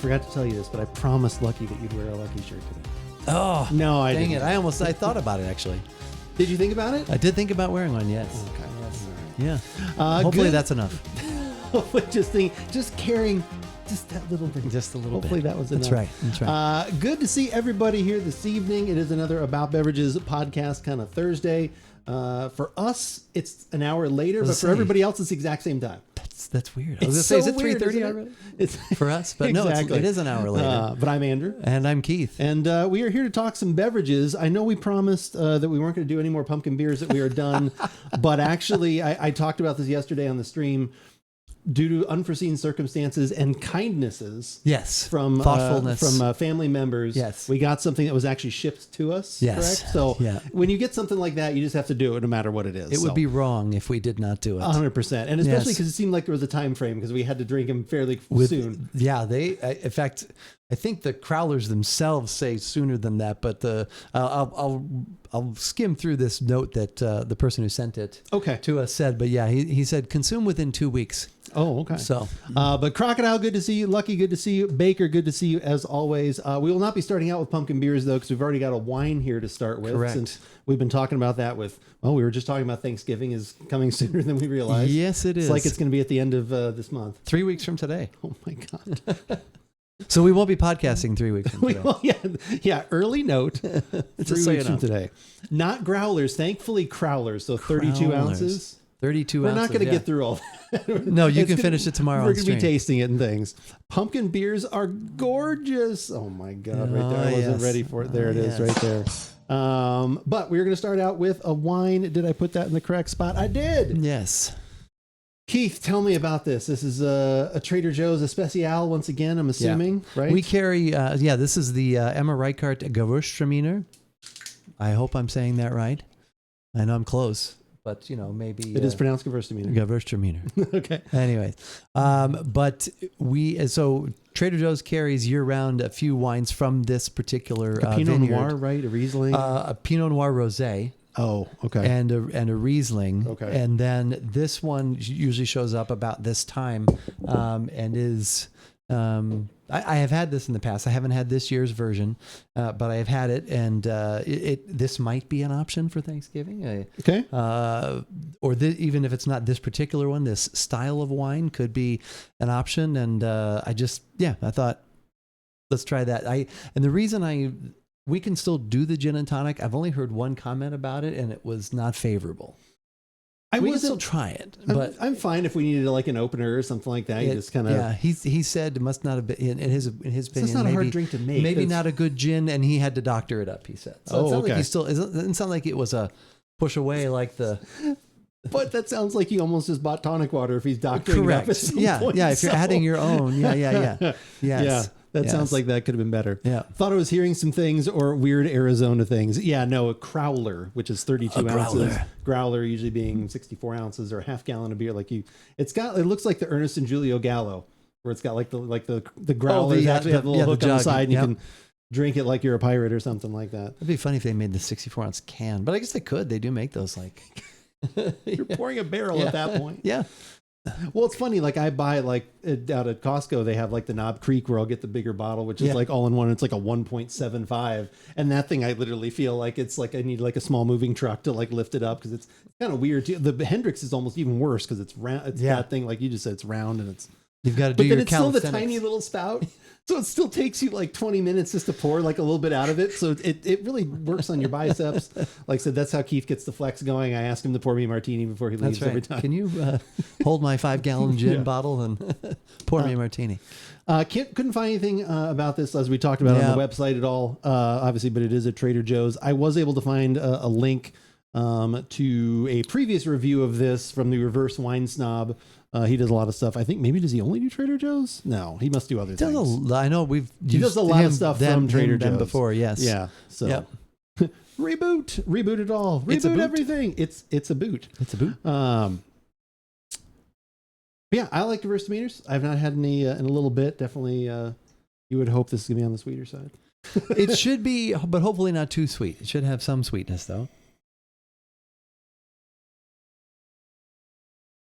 forgot to tell you this, but I promised Lucky that you'd wear a Lucky shirt today. Oh, no, I dang didn't. it. I thought about it, actually. Did you think about it? I did think about wearing one, yes. Okay. Yes. All right. Yeah. Hopefully good. that's enough. just carrying just that little thing. Just a little Hopefully bit. that was enough. That's right. Good to see everybody here this evening. It is another About Beverages podcast kind of Thursday. For us, it's an hour later, but for everybody else, it's the exact same time. That's weird. I was going to say, so is it weird, 3:30 already? It's for us, but exactly. No, it is an hour later. But I'm Andrew. And I'm Keith. And we are here to talk some beverages. I know we promised that we weren't going to do any more pumpkin beers, that we are done. But actually, I talked about this yesterday on the stream. Due to unforeseen circumstances and kindnesses, yes, from thoughtfulness from family members, yes, we got something that was actually shipped to us. Yes, correct. So yeah. When you get something like that, you just have to do it, no matter what it is. It would be wrong if we did not do it. 100%, and especially because it seemed like there was a time frame because we had to drink them fairly soon. Yeah, in fact, I think the crowlers themselves say sooner than that, but I'll skim through this note that the person who sent it to us said. But yeah, he said consume within 2 weeks. Oh, okay. So, but Crocodile, good to see you. Lucky, good to see you. Baker, good to see you as always. We will not be starting out with pumpkin beers though, because we've already got a wine here to start with. Correct. Since we've been talking about that we were just talking about Thanksgiving is coming sooner than we realized. Yes, it is. It's like it's going to be at the end of this month. 3 weeks from today. Oh my God. So we won't be podcasting 3 weeks from today. Yeah. Early note. 3 so weeks from today. Not growlers, thankfully crowlers. So 32 ounces. 32 We're ounces. not going to get through all that. No, you can finish it tomorrow. We're going to be tasting it and things. Pumpkin beers are gorgeous. Oh my God, right there. I wasn't ready for it. There it is, right there. But we're going to start out with a wine. Did I put that in the correct spot? I did. Yes. Keith, tell me about this. This is a Trader Joe's Especial once again, I'm assuming, right? We carry, this is the Emma Reichart Gewürztraminer. I hope I'm saying that right. I know I'm close. But, maybe... It is pronounced Gewürztraminer. Gewürztraminer. Okay. Anyway, but so Trader Joe's carries year-round a few wines from this particular a Pinot vineyard. Noir, right? A Riesling? A Pinot Noir Rosé. Oh, okay. And a Riesling. Okay. And then this one usually shows up about this time and is... I have had this in the past. I haven't had this year's version, but I have had it, and this might be an option for Thanksgiving. Okay. Even if it's not this particular one, this style of wine could be an option. And I thought, let's try that. And the reason we can still do the gin and tonic. I've only heard one comment about it, and it was not favorable. We can still try it, but I'm fine if we needed like an opener or something like that. You just kind of He said it must not have been in his opinion. It's not a hard drink to make. Maybe not a good gin, and he had to doctor it up. He said. So it sounds like it doesn't sound like it was a push away like the. But that sounds like he almost just bought tonic water if he's doctoring it up at some point. If you're adding your own, yes. Yeah. That sounds like that could have been better. Yeah. Thought I was hearing some things or weird Arizona things. Yeah, no, a crowler, which is 32 ounces. Growler usually being 64 ounces or a half gallon of beer. It looks like the Ernest and Julio Gallo, where it's got like the growlers actually have a little hook on the side and you can drink it like you're a pirate or something like that. It'd be funny if they made the 64 ounce can, but I guess they could. They do make those like. You're pouring a barrel at that point. Yeah. Well, it's funny. Like I buy out at Costco, they have like the Knob Creek where I'll get the bigger bottle, which is like all in one. It's like a 1.75, and that thing I literally feel like it's like I need like a small moving truck to like lift it up because it's kind of weird too. The Hendrix is almost even worse because it's round. It's that thing like you just said, it's round and it's. You've got to do your calisthenics. But then it's still the tiny little spout. So it still takes you like 20 minutes just to pour like a little bit out of it. So it really works on your biceps. Like I said, that's how Keith gets the flex going. I ask him to pour me a martini before he leaves every time. Can you hold my 5-gallon gin bottle and pour me a martini? Couldn't find anything about this as we talked about on the website at all, obviously, but it is at Trader Joe's. I was able to find a link to a previous review of this from the Reverse Wine Snob. He does a lot of stuff. I think does he only do Trader Joe's? No, he must do other things. I know he does a lot of stuff from Trader Joe's before. Yes. Yeah. So reboot it all. Reboot everything. It's a boot. It's a boot. Yeah, I like diverse meters. I've not had any in a little bit. Definitely, you would hope this is gonna be on the sweeter side. It should be, but hopefully not too sweet. It should have some sweetness though.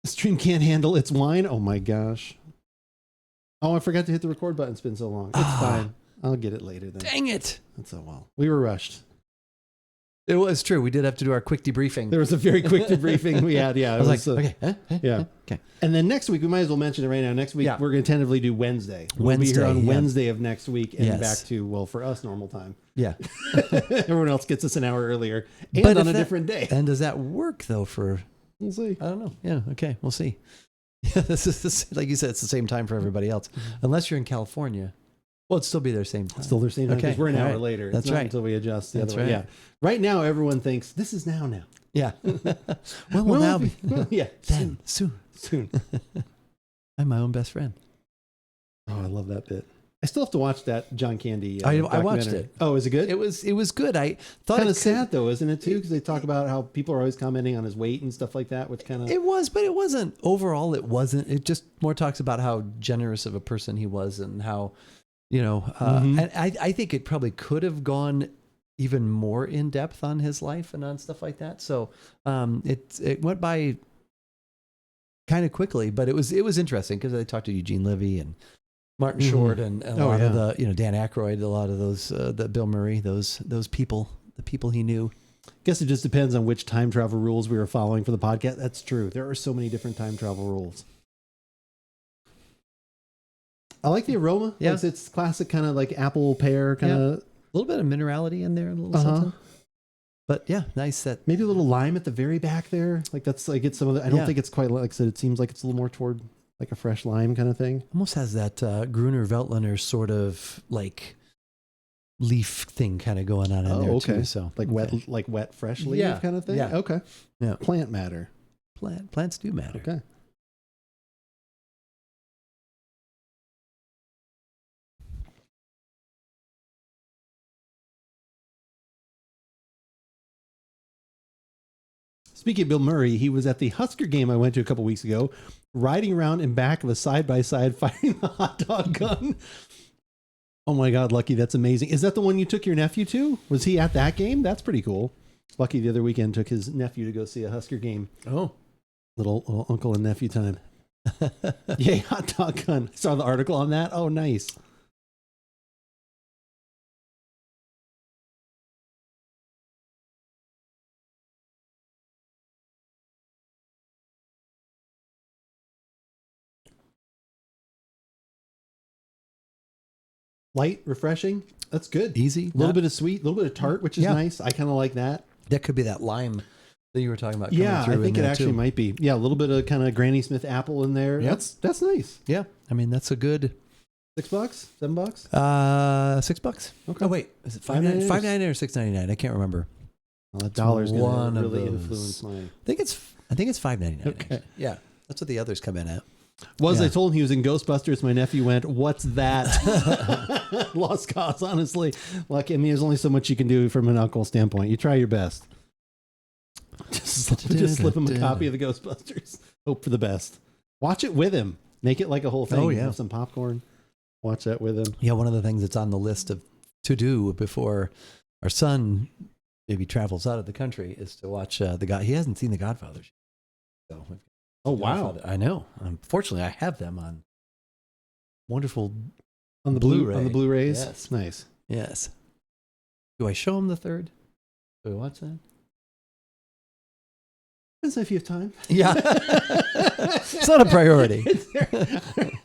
The stream can't handle its wine. Oh my gosh. Oh, I forgot to hit the record button. It's been so long. It's fine. I'll get it later then. Dang it. That's so well. We were rushed. It was true. We did have to do our quick debriefing. There was a very quick debriefing we had. Yeah. I was like, okay. Yeah. Okay. And then next week, we might as well mention it right now. Next week, we're going to tentatively do Wednesday. We'll be here on Wednesday of next week and back to, well, for us, normal time. Yeah. Everyone else gets us an hour earlier and but on a different day. And does that work, though, for... We'll see. I don't know. Yeah. Okay. We'll see. Yeah. This is like you said, it's the same time for everybody else. Unless you're in California. Well, it'd still be their same time. It's still their same time because we're an hour later. That's not right. Until we adjust the That's other way. right. Yeah. Right now, everyone thinks this is now. Yeah. Well, we'll now be. Well, yeah. Then, soon. I'm my own best friend. Oh, I love that bit. I still have to watch that John Candy. I watched it. Oh, is it good? It was good. I thought kind of sad though, isn't it too? Because they talk about how people are always commenting on his weight and stuff like that, which kind of it was, but it wasn't overall. It wasn't. It just more talks about how generous of a person he was and how, and I think it probably could have gone even more in depth on his life and on stuff like that. So it went by kind of quickly, but it was interesting because I talked to Eugene Levy and Martin Short and a lot of the, Dan Aykroyd, a lot of those, the Bill Murray, those people, the people he knew. I guess it just depends on which time travel rules we were following for the podcast. That's true. There are so many different time travel rules. I like the aroma. Yeah. Like it's classic kind of like apple pear kind of. A little bit of minerality in there, a little something. But yeah, nice that. Maybe a little lime at the very back there. Like that's like it's some of the, I don't think it's quite like I said, it seems like it's a little more toward like a fresh lime kind of thing. Almost has that Gruner Veltliner sort of like leaf thing kind of going on in there too. So like wet fresh leaf kind of thing. Yeah. Okay. Yeah. Plant matter. Plants do matter. Okay. Speaking of Bill Murray, he was at the Husker game I went to a couple weeks ago, riding around in back of a side-by-side firing the hot dog gun. Oh my God, Lucky, that's amazing. Is that the one you took your nephew to? Was he at that game? That's pretty cool. Lucky the other weekend took his nephew to go see a Husker game. Oh. Little uncle and nephew time. Yay, hot dog gun. Saw the article on that. Oh, nice. Light, refreshing. That's good. Easy. A little bit of sweet, a little bit of tart, which is nice. I kind of like that. That could be that lime that you were talking about. Yeah, I think it actually might be. Yeah, a little bit of kind of Granny Smith apple in there. Yep. That's nice. Yeah, I mean that's a good. $6, $7? $6. Okay. Oh wait, is it $5.99 or $6.99? I can't remember. Well, that dollar's going to of really those. influence my. I think it's $5.99. Okay. Yeah, that's what the others come in at. I told him he was in Ghostbusters. My nephew went, "What's that?" Lost cause, honestly. Like, I mean, there's only so much you can do from an uncle standpoint. You try your best. Just slip him a copy of the Ghostbusters. Hope for the best. Watch it with him. Make it like a whole thing. Oh, yeah. Have some popcorn. Watch that with him. Yeah, one of the things that's on the list of to do before our son maybe travels out of the country is to watch the God. He hasn't seen The Godfather. So, oh wow! I know. Unfortunately, I have them on wonderful on the Blu-ray. On the Blu-rays. Yes, nice. Yes. Do I show him the third? Do I watch that? Depends if you have time. Yeah. It's not a priority.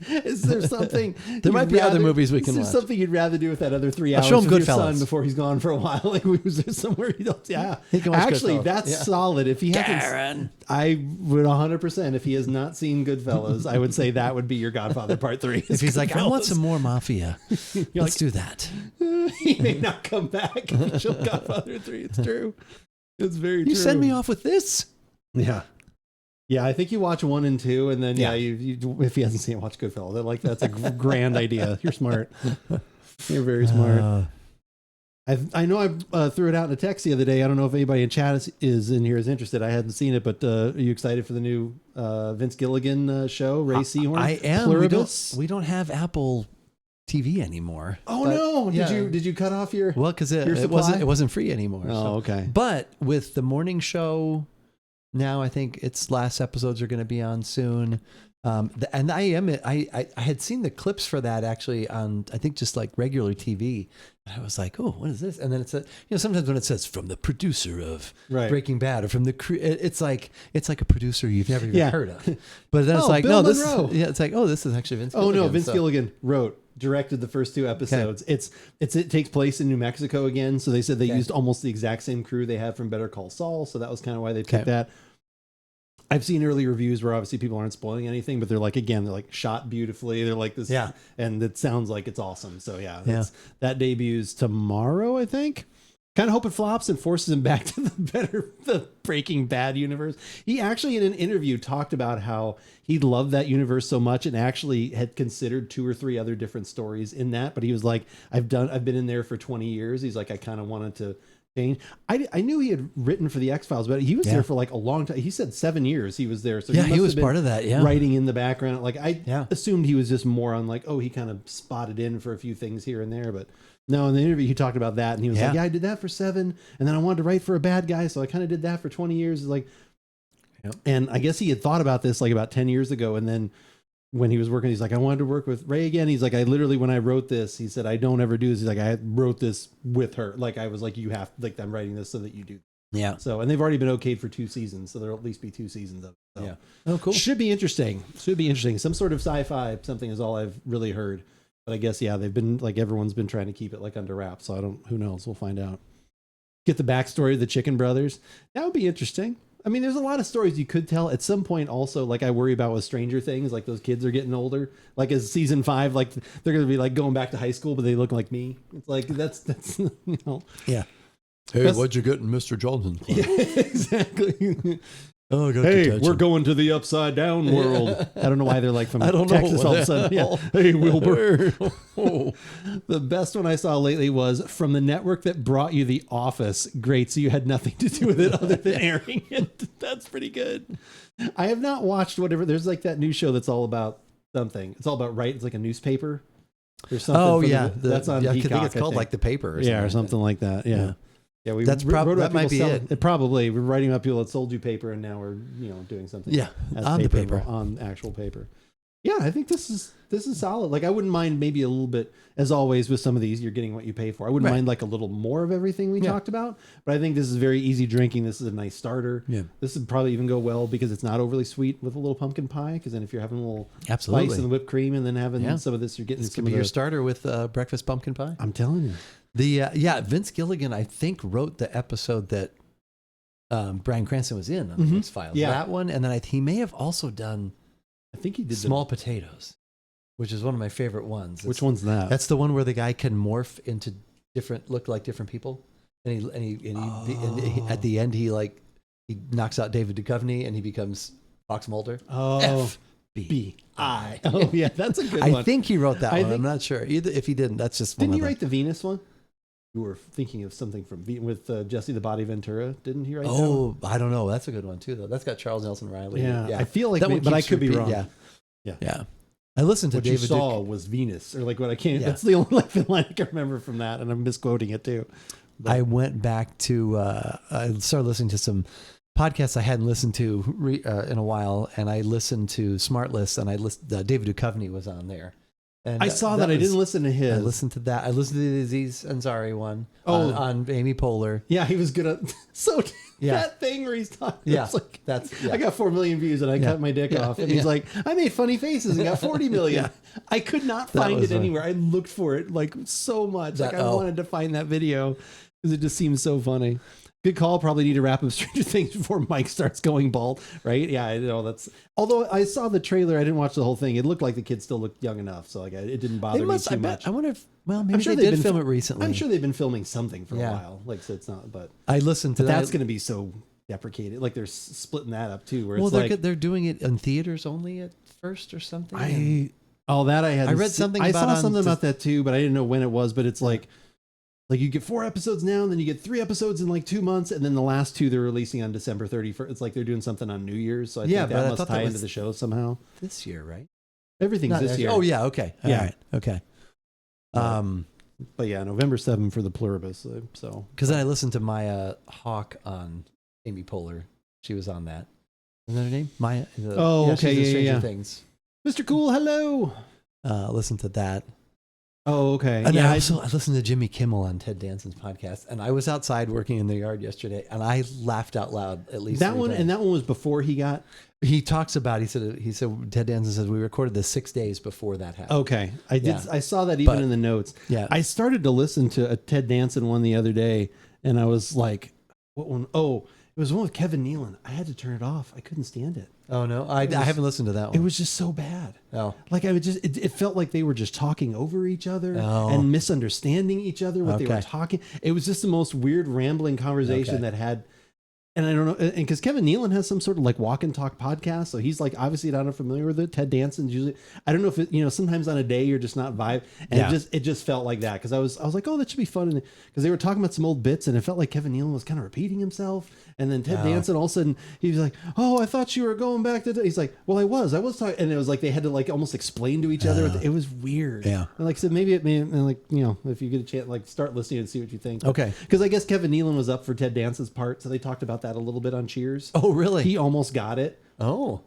Is there something? There might be other movies we can watch. Is there something you'd rather do with that other 3 hours? I'll show him with Goodfellas. your son before he's gone for a while. Like, was there somewhere you don't? Yeah. He can watch Actually, Goodfellas. that's solid. If he hasn't, Karen. I would 100%. If he has not seen Goodfellas, I would say that would be your Godfather Part 3. If he's like, I want some more mafia, let's do that. He may not come back if you show Godfather 3. It's true. It's very true. You send me off with this? Yeah. Yeah, I think you watch 1 and 2, and then you if he hasn't seen it, watch Goodfellas. That's a grand idea. You're smart. You're very smart. I know I threw it out in a text the other day. I don't know if anybody in chat is in here is interested. I hadn't seen it, but are you excited for the new Vince Gilligan show, Ray Seahorn? I am. We don't have Apple TV anymore. Oh no! Did you cut off your? Well, because it wasn't free anymore. Oh, okay. But with the morning show. Now I think its last episodes are going to be on soon. And I had seen the clips for that actually on, I think, just like regular TV. And I was like, oh, what is this? And then it's sometimes when it says from the producer of Breaking Bad or from the it's like a producer you've never even heard of. But then it's like, Bill no, Monroe. it's like, oh, this is actually Vince Gilligan. Oh no, Vince Gilligan directed the first 2 episodes. Okay. It takes place in New Mexico again. So they said they used almost the exact same crew they had from Better Call Saul. So that was kind of why they picked that. I've seen early reviews where obviously people aren't spoiling anything, but they're like shot beautifully. They're like this, and it sounds like it's awesome. So that debuts tomorrow, I think. Kind of hope it flops and forces him back to the Breaking Bad universe. He actually in an interview talked about how he loved that universe so much and actually had considered 2 or 3 other different stories in that. But he was like, I've been in there for 20 years. He's like, I kind of wanted to change. I knew he had written for the X-Files, but he was there for like a long time. He said 7 years he was there. So he was part of that. Yeah. Writing in the background. Like I assumed he was just more on like, he kind of spotted in for a few things here and there, but no, in the interview he talked about that and he was like, I did that for 7 and then I wanted to write for a bad guy. So I kind of did that for 20 years. It's like, and I guess he had thought about this like about 10 years ago. And then when he was working, he's like, I wanted to work with Ray again. He's like, I literally, when I wrote this, he said, I don't ever do this. He's like, I wrote this with her. Like, I was like, you have, like, I'm writing this so that you do. Yeah. So, and they've already been okayed for 2 seasons. So there'll at least be 2 seasons of it. So. Yeah. Oh, cool. Should be interesting. Some sort of sci-fi, something is all I've really heard. But I guess, they've been like, everyone's been trying to keep it like under wraps. So who knows? We'll find out. Get the backstory of the Chicken Brothers. That would be interesting. I mean, there's a lot of stories you could tell at some point. Also, like I worry about with Stranger Things, like those kids are getting older. Like as season 5, like they're going to be like going back to high school, but they look like me. It's like that's yeah. Hey, what'd you get in Mr. Johnson's class? Yeah, exactly. Oh, hey, we're going to the upside down world. I don't know why they're like from Texas all of a sudden. Yeah. Hey, Wilbur. The best one I saw lately was from the network that brought you The Office. Great. So you had nothing to do with it other than airing it. That's pretty good. I have not watched whatever. There's like that new show that's all about something. It's all about it's like a newspaper. There's something. Oh, yeah. That's on Peacock, I think it's called like The Paper. Or something like that. Yeah. Yeah, that might be it. Probably we're writing about people that sold you paper, and now we're doing something. Yeah, on the paper, on actual paper. Yeah, I think this is solid. Like I wouldn't mind maybe a little bit, as always with some of these, you're getting what you pay for. I wouldn't mind like a little more of everything we talked about, but I think this is very easy drinking. This is a nice starter. Yeah, this would probably even go well because it's not overly sweet with a little pumpkin pie. Because then if you're having a little spice and the whipped cream, and then having some of this, you're getting this could be your starter with breakfast pumpkin pie. I'm telling you. Vince Gilligan, I think, wrote the episode that Bryan Cranston was in on the X-Files. Yeah. That one, and then he may have also done. I think he did Small Potatoes, which is one of my favorite ones. Which one's that? That's the one where the guy can morph into look like different people, and he at the end he knocks out David Duchovny and he becomes Fox Mulder. Oh. FBI. Oh yeah, that's a good one. I think he wrote that one. I'm not sure. If he didn't, that's just didn't he write the Venus one? You were thinking of something from with Jesse the Body Ventura, didn't he write that one? I don't know. That's a good one too, though. That's got Charles Nelson Riley. Yeah. I feel like, but I could be wrong. Yeah. I listened to David. What you saw was Venus, or like what I can't. Yeah. That's the only line I can remember from that, and I'm misquoting it too. But I went back to. I started listening to some podcasts I hadn't listened to in a while, and I listened to Smart List, and David Duchovny was on there. And I saw that. I didn't listen to his. I listened to that. I listened to the Aziz Ansari one on Amy Poehler. Yeah, he was good at that thing where he's talking. Yeah, like, I got 4 million views and I cut my dick off. And he's like, I made funny faces and got 40 million. I could not find it anywhere. I looked for it like so much. I wanted to find that video because it just seems so funny. Good call. Probably need to wrap up Stranger Things before Mike starts going bald, right? Yeah, I know that's. Although I saw the trailer, I didn't watch the whole thing. It looked like the kids still looked young enough, so it didn't bother me too much. I wonder if maybe they did film it recently. I'm sure they've been filming something for a while. Like so, it's not. But I listened to that. That's going to be so deprecated. Like they're splitting that up too. Where they're doing it in theaters only at first or something. I read something. I saw something about that too, but I didn't know when it was. But it's like you get 4 episodes now, and then you get 3 episodes in like 2 months, and then the last 2 they're releasing on December 31st. It's like they're doing something on New Year's, so I think that must tie into the show somehow. This year, right? Everything's this year. Oh yeah, okay, all right, okay. But yeah, November 7th for the Pluribus. So because then I listened to Maya Hawke on Amy Poehler. She was on that. Isn't that her name? Maya. Okay, Stranger Things. Mr. Cool, hello. Listen to that. Oh, okay. And Yeah, I listened to Jimmy Kimmel on Ted Danson's podcast, and I was outside working in the yard yesterday, and I laughed out loud at least that 3 one, times. and that one was before he got. He talks about. He said Ted Danson says we recorded this 6 days before that happened. Okay, I did. Yeah. I saw that even in the notes. Yeah, I started to listen to a Ted Danson one the other day, and I was like, "What one? Oh, it was one with Kevin Nealon. I had to turn it off. I couldn't stand it. Oh no, I haven't listened to that one. It was just so bad. Oh, Like I would just, it felt like they were just talking over each other Oh. and misunderstanding each other what they were Okay. talking. It was just the most weird rambling conversation Okay. that had. And I don't know, and because Kevin Nealon has some sort of like walk and talk podcast, so he's like obviously not familiar with it. Ted Danson's usually, I don't know if it, sometimes on a day you're just not vibe, and Yeah. it just felt like that because I was like, oh, that should be fun, because they were talking about some old bits, and it felt like Kevin Nealon was kind of repeating himself, and then Ted Danson all of a sudden he was like, oh, I thought you were going back to, he's like, well, I was talking, and it was like they had to like almost explain to each other. It was weird. Yeah. And like I said, maybe it may, and like if you get a chance, like start listening and see what you think. Okay. Because I guess Kevin Nealon was up for Ted Danson's part, so they talked about that a little bit on Cheers. Oh, really? He almost got it Oh,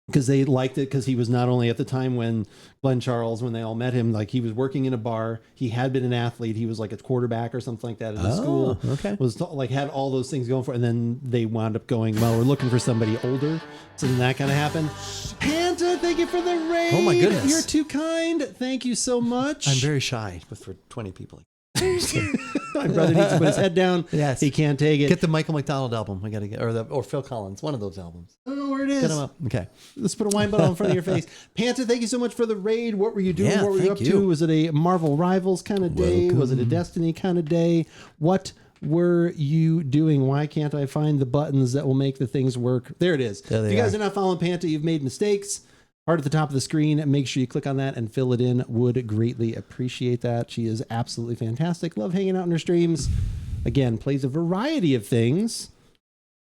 because they liked it because he was not only at the time when Glenn Charles, when they all met him, like he was working in a bar. He had been an athlete. He was like a quarterback or something like that in the school. okay. Like had all those things going for, and then they wound up going, well, we're looking for somebody older. So then that kind of happened. Panta, thank you for the raid. Oh, my goodness. You're too kind. Thank you so much. I'm very shy for 20 people. My brother needs to put his head down. Yes. He can't take it. Get the Michael McDonald album. We got to get, or Phil Collins, one of those albums. I don't know where it is. Get them up. Okay. Let's put a wine bottle in front of your face. Panta, thank you so much for the raid. What were you doing? Yeah, what were you up thank you. to? Was it a Marvel Rivals kind of day? Welcome. Was it a Destiny kind of day? What were you doing? Why can't I find the buttons that will make the things work? There it is. There If they you guys are. are not following Panta, you've made mistakes. Heart at the top of the screen. Make sure you click on that and fill it in. Would greatly appreciate that. She is absolutely fantastic. Love hanging out in her streams. Again, plays a variety of things.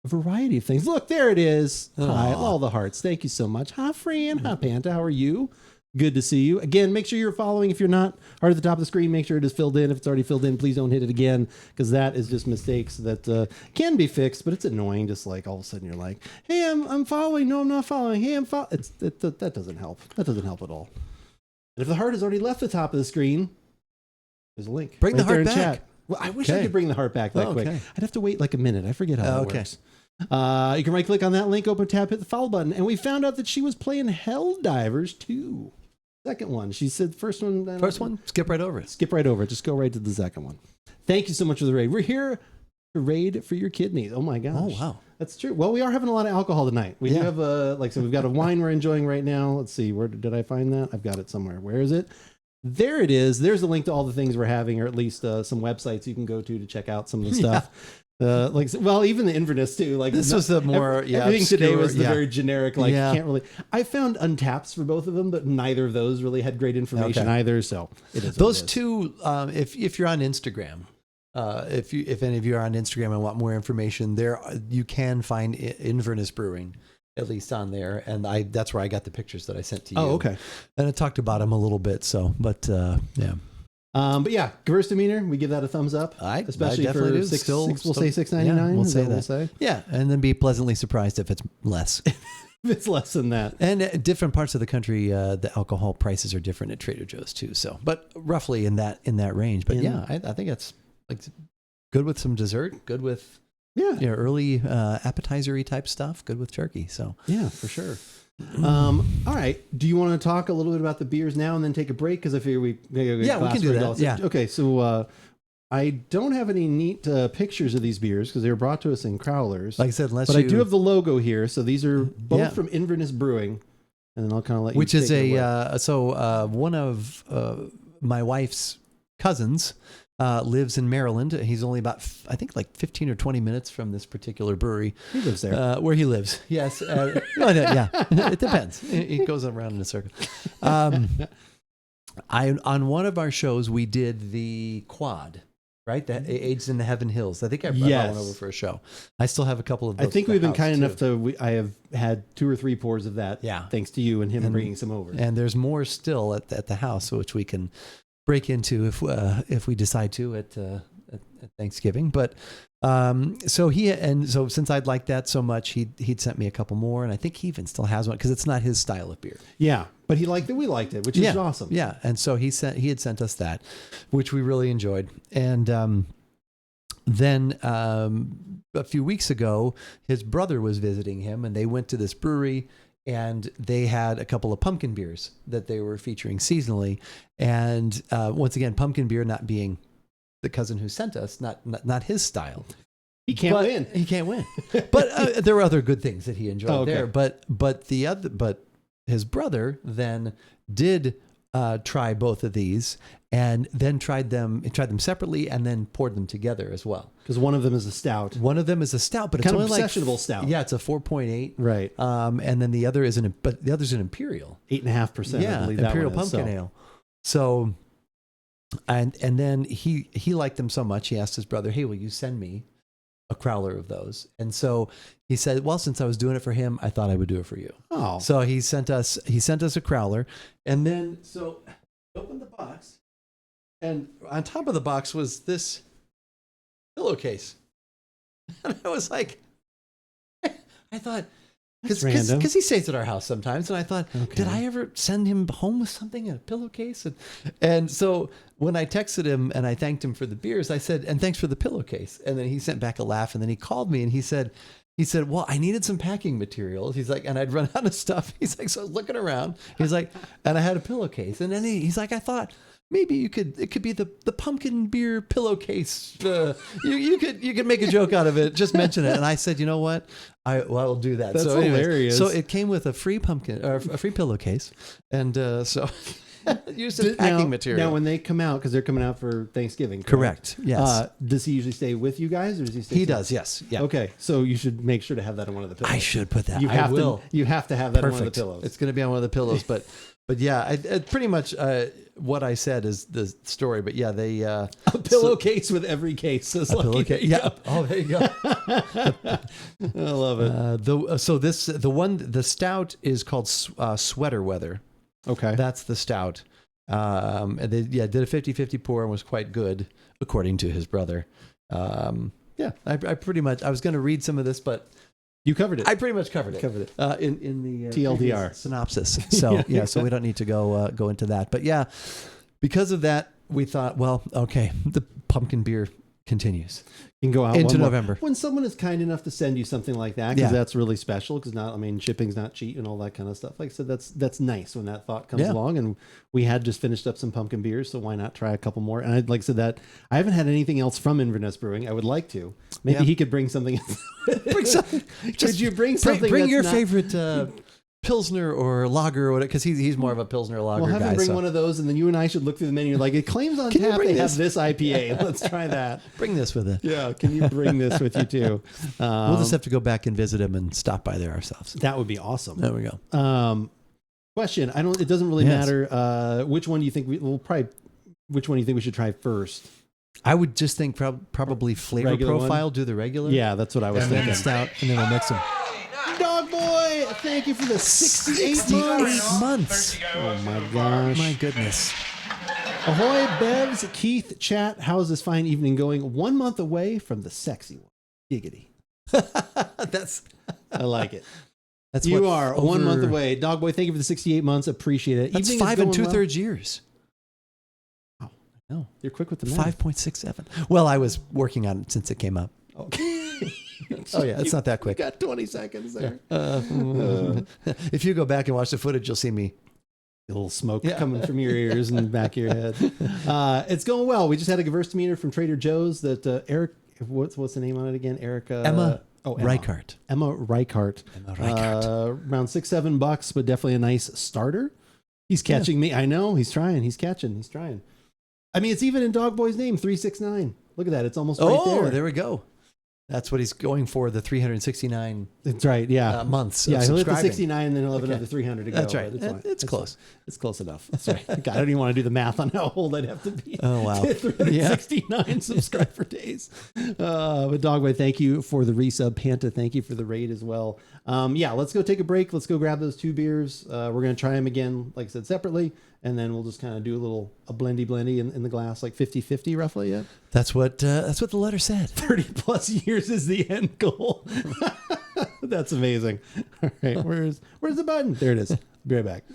Look, there it is. Hi, all the hearts. Thank you so much. Hi, Fran. Hi, Panta. How are you? Good to see you. Again, make sure you're following. If you're not, heart at the top of the screen, make sure it is filled in. If it's already filled in, please don't hit it again, because that is just mistakes that can be fixed, but it's annoying. Just like all of a sudden you're like, hey, I'm following. No, I'm not following. Hey, I'm following. That doesn't help. That doesn't help at all. And if the heart has already left the top of the screen, there's a link. Bring the there heart in back. chat. Well, I wish I Okay. could bring the heart back that quick. Okay. I'd have to wait like a minute. I forget how that Okay. works. You can right click on that link, open tab, hit the follow button, and we found out that she was playing Helldivers 2. Second one. She said first one. First one, skip right over it. Skip right over it. Just go right to the second one. Thank you so much for the raid. We're here to raid for your kidneys. Oh my gosh. Oh, wow. That's true. Well, we are having a lot of alcohol tonight. We do have so we've got a wine we're enjoying right now. Let's see. Where did I find that? I've got it somewhere. Where is it? There it is. There's a link to all the things we're having, or at least some websites you can go to check out some of the stuff. Even the Inverness too. Like This was the more everything today obscure, was the very generic. Like can't really. I found untaps for both of them, but neither of those really had great information either. So it is. Those two, if you're on Instagram, if any of you are on Instagram and want more information, there you can find Inverness Brewing, at least on there, and that's where I got the pictures that I sent to you. Oh, okay. And I talked about them a little bit. So, but yeah. But yeah, Gewürztraminer, we give that a thumbs up. Especially I definitely for do. six. Still, We'll say $6.99. Yeah, we'll Is say what that. We'll say? Yeah, and then be pleasantly surprised if it's less. It's less than that. And different parts of the country, the alcohol prices are different at Trader Joe's too. So, but roughly in that range. But I think it's like good with some dessert. Good with early appetizer-y type stuff. Good with turkey. So yeah, for sure. All right. Do you want to talk a little bit about the beers now and then take a break? Because I figure we can do that. Yeah. Okay. So I don't have any neat pictures of these beers because they were brought to us in crowlers. like I said, but I do have the logo here. So these are both from Inverness Brewing, and then I'll kind of let you. Which is take it away. one of my wife's cousins lives in Maryland. He's only about, I think, like 15 or 20 minutes from this particular brewery. He lives there. Where he lives. Yes. Yeah. It depends. It goes around in a circle. On one of our shows, we did the quad, right? That Aged in the Heaven Hills. I think I brought one over for a show. I still have a couple of those. I think we've been kind enough to, I have had 2 or 3 pours of that. Yeah. Thanks to you and him bringing some over. And there's more still at the house, which we can break into if we decide to at Thanksgiving. But so since I'd liked that so much, he'd sent me a couple more, and I think he even still has one because it's not his style of beer. Yeah, But he liked it. We liked it, which is awesome. Yeah. And so he had sent us that, which we really enjoyed. And then a few weeks ago, his brother was visiting him, and they went to this brewery, and they had a couple of pumpkin beers that they were featuring seasonally. And once again, pumpkin beer not being the cousin who sent us, not his style. He can't win. He can't win. But there were other good things that he enjoyed there. But his brother then did try both of these, and then tried them separately, and then poured them together as well. Because one of them is a stout. One of them is a stout, but it's kind only of sessionable stout. Yeah, it's a 4.8. Right. And then the other is an imperial. 8.5%. Yeah, I believe imperial that one is, pumpkin ale. So, and then he liked them so much, he asked his brother, "Hey, will you send me a crowler of those?" And so he said, "Well, since I was doing it for him, I thought I would do it for you." Oh. So he sent us a crowler, and then so opened the box, and on top of the box was this pillowcase. And I was like, I thought, because he stays at our house sometimes, and I thought, did I ever send him home with something in a pillowcase? And so when I texted him and I thanked him for the beers, I said, "And thanks for the pillowcase." And then he sent back a laugh, and then he called me and he said, "Well, I needed some packing materials." He's like, and I'd run out of stuff. He's like, so I was looking around. He's like, and I had a pillowcase, and then he's like, "I thought maybe it could be the pumpkin beer pillowcase. You could make a joke out of it. Just mention it." And I said, "You know what? I'll do that." That's hilarious. So it came with a free pumpkin or a free pillowcase, and so used as packing material. Now, when they come out, because they're coming out for Thanksgiving, correct? Yes. Does he usually stay with you guys, or does he stay? He does. Yes. Yeah. Okay, so you should make sure to have that on one of the pillows. I should put that. You have to have that on one of the pillows. It's going to be on one of the pillows, but yeah, I pretty much what I said is the story. But yeah, they a pillowcase with every case. A pillowcase. Yeah. Oh, there you go. I love it. The stout is called Sweater Weather. Okay, that's the stout. And they did a 50-50 pour and was quite good, according to his brother. I pretty much, I was going to read some of this, but you covered it. I pretty much covered it in the TLDR synopsis. So so we don't need to go into that. But yeah, because of that, we thought, well, okay, the pumpkin beer continues. You can go out into November. When someone is kind enough to send you something like that, because that's really special. Because shipping's not cheap and all that kind of stuff. Like I said, that's nice when that thought comes along. And we had just finished up some pumpkin beers, so why not try a couple more? And like I said, that I haven't had anything else from Inverness Brewing. I would like to. Maybe he could bring something. Bring something. Could you bring something? Bring your favorite. Pilsner or lager or whatever, because he's more of a Pilsner or lager guy. Well, have him bring one of those, and then you and I should look through the menu. Like, it claims on tap they have this IPA. Let's try that. Bring this with it. Yeah, can you bring this with you too? We'll just have to go back and visit him and stop by there ourselves. That would be awesome. There we go. Question: it doesn't really matter. Which one do you think which one do you think we should try first? I would just think probably flavor regular profile. One? Do the regular. Yeah, that's what I was thinking. And then stout, and then we'll mix them. Dog boy, thank you for the 68 months. Oh my gosh. My goodness. Ahoy, Bevs, Keith, chat. How's this fine evening going? 1 month away from the sexy one. Giggity. I like it. You are 1 month away. Dog boy, thank you for the 68 months. Appreciate it. That's 5 2/3 years. Oh, no. You're quick with the math. 5.67. Well, I was working on it since it came up. Okay. Oh yeah, it's not that quick. You got 20 seconds there. If you go back and watch the footage, you'll see me. A little smoke coming from your ears and the back of your head. It's going well. We just had a Gewürztraminer from Trader Joe's that Eric, what's the name on it again? Emma Reichart. Emma Reichart. Around $6-7, but definitely a nice starter. He's catching me. I know. He's trying. He's catching. He's trying. I mean, it's even in Dog Boy's name, 369. Look at that. It's almost right there. Oh, there we go. That's what he's going for, the 369. That's right, yeah. Months. Yeah, he'll hit the 69 and then he'll have another 300 to go. That's right. It's close. It's close enough. That's right. God, I don't even want to do the math on how old I'd have to be. Oh, wow. 369 subscriber days. But Dogway, thank you for the resub. Panta, thank you for the raid as well. Let's go take a break. Let's go grab those 2 beers. We're going to try them again, like I said, separately. And then we'll just kind of do a blendy in the glass, like 50-50 roughly. Yeah, that's what the letter said. 30 plus years is the end goal. That's amazing. All right, where's the button? There it is. Be right back.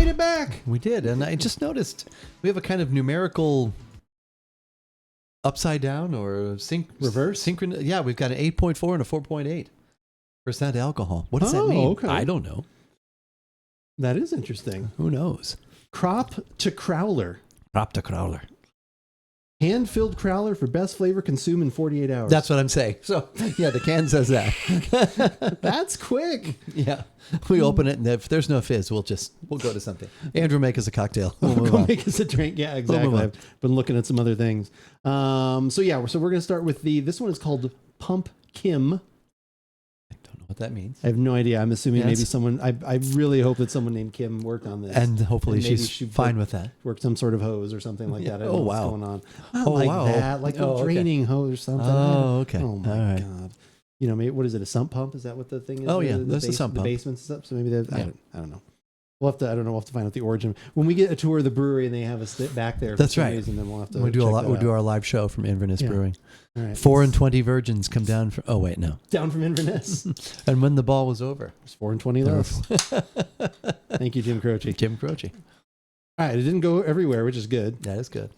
made it back. We did. And I just noticed we have a kind of numerical upside down or reverse. Yeah, we've got an 8.4 and a 4.8% alcohol. What does that mean? Okay. I don't know. That is interesting. Who knows? Crop to crowler. Crop to crowler. Hand-filled crowler for best flavor, consume in 48 hours. That's what I'm saying. So, yeah, the can says that. That's quick. Yeah. We open it, and if there's no fizz, we'll go to something. Andrew, make us a cocktail. We'll Go make us a drink. Yeah, exactly. I've been looking at some other things. So we're going to start with this one is called Pump Kim. I don't know what that means. I have no idea. I'm assuming maybe someone, I really hope that someone named Kim worked on this. And hopefully she's fine with that. Worked some sort of hose or something like that. I don't know what's going on. Not that. Like a draining hose or something. Oh, okay. Oh, my God. You know, maybe, what is it? A sump pump? Is that what the thing is? Oh, yeah. That's a sump pump. The basement stuff. So maybe I don't know. We'll have to find out the origin. When we get a tour of the brewery and they have us back there. That's right. Reason, then we'll have to we'll do our live show from Inverness Brewing. All right. 4 and 20 virgins come down from, down from Inverness. And when the ball was over. There's 4 and 20 left. Thank you, Jim Croce. All right. It didn't go everywhere, which is good. That is good.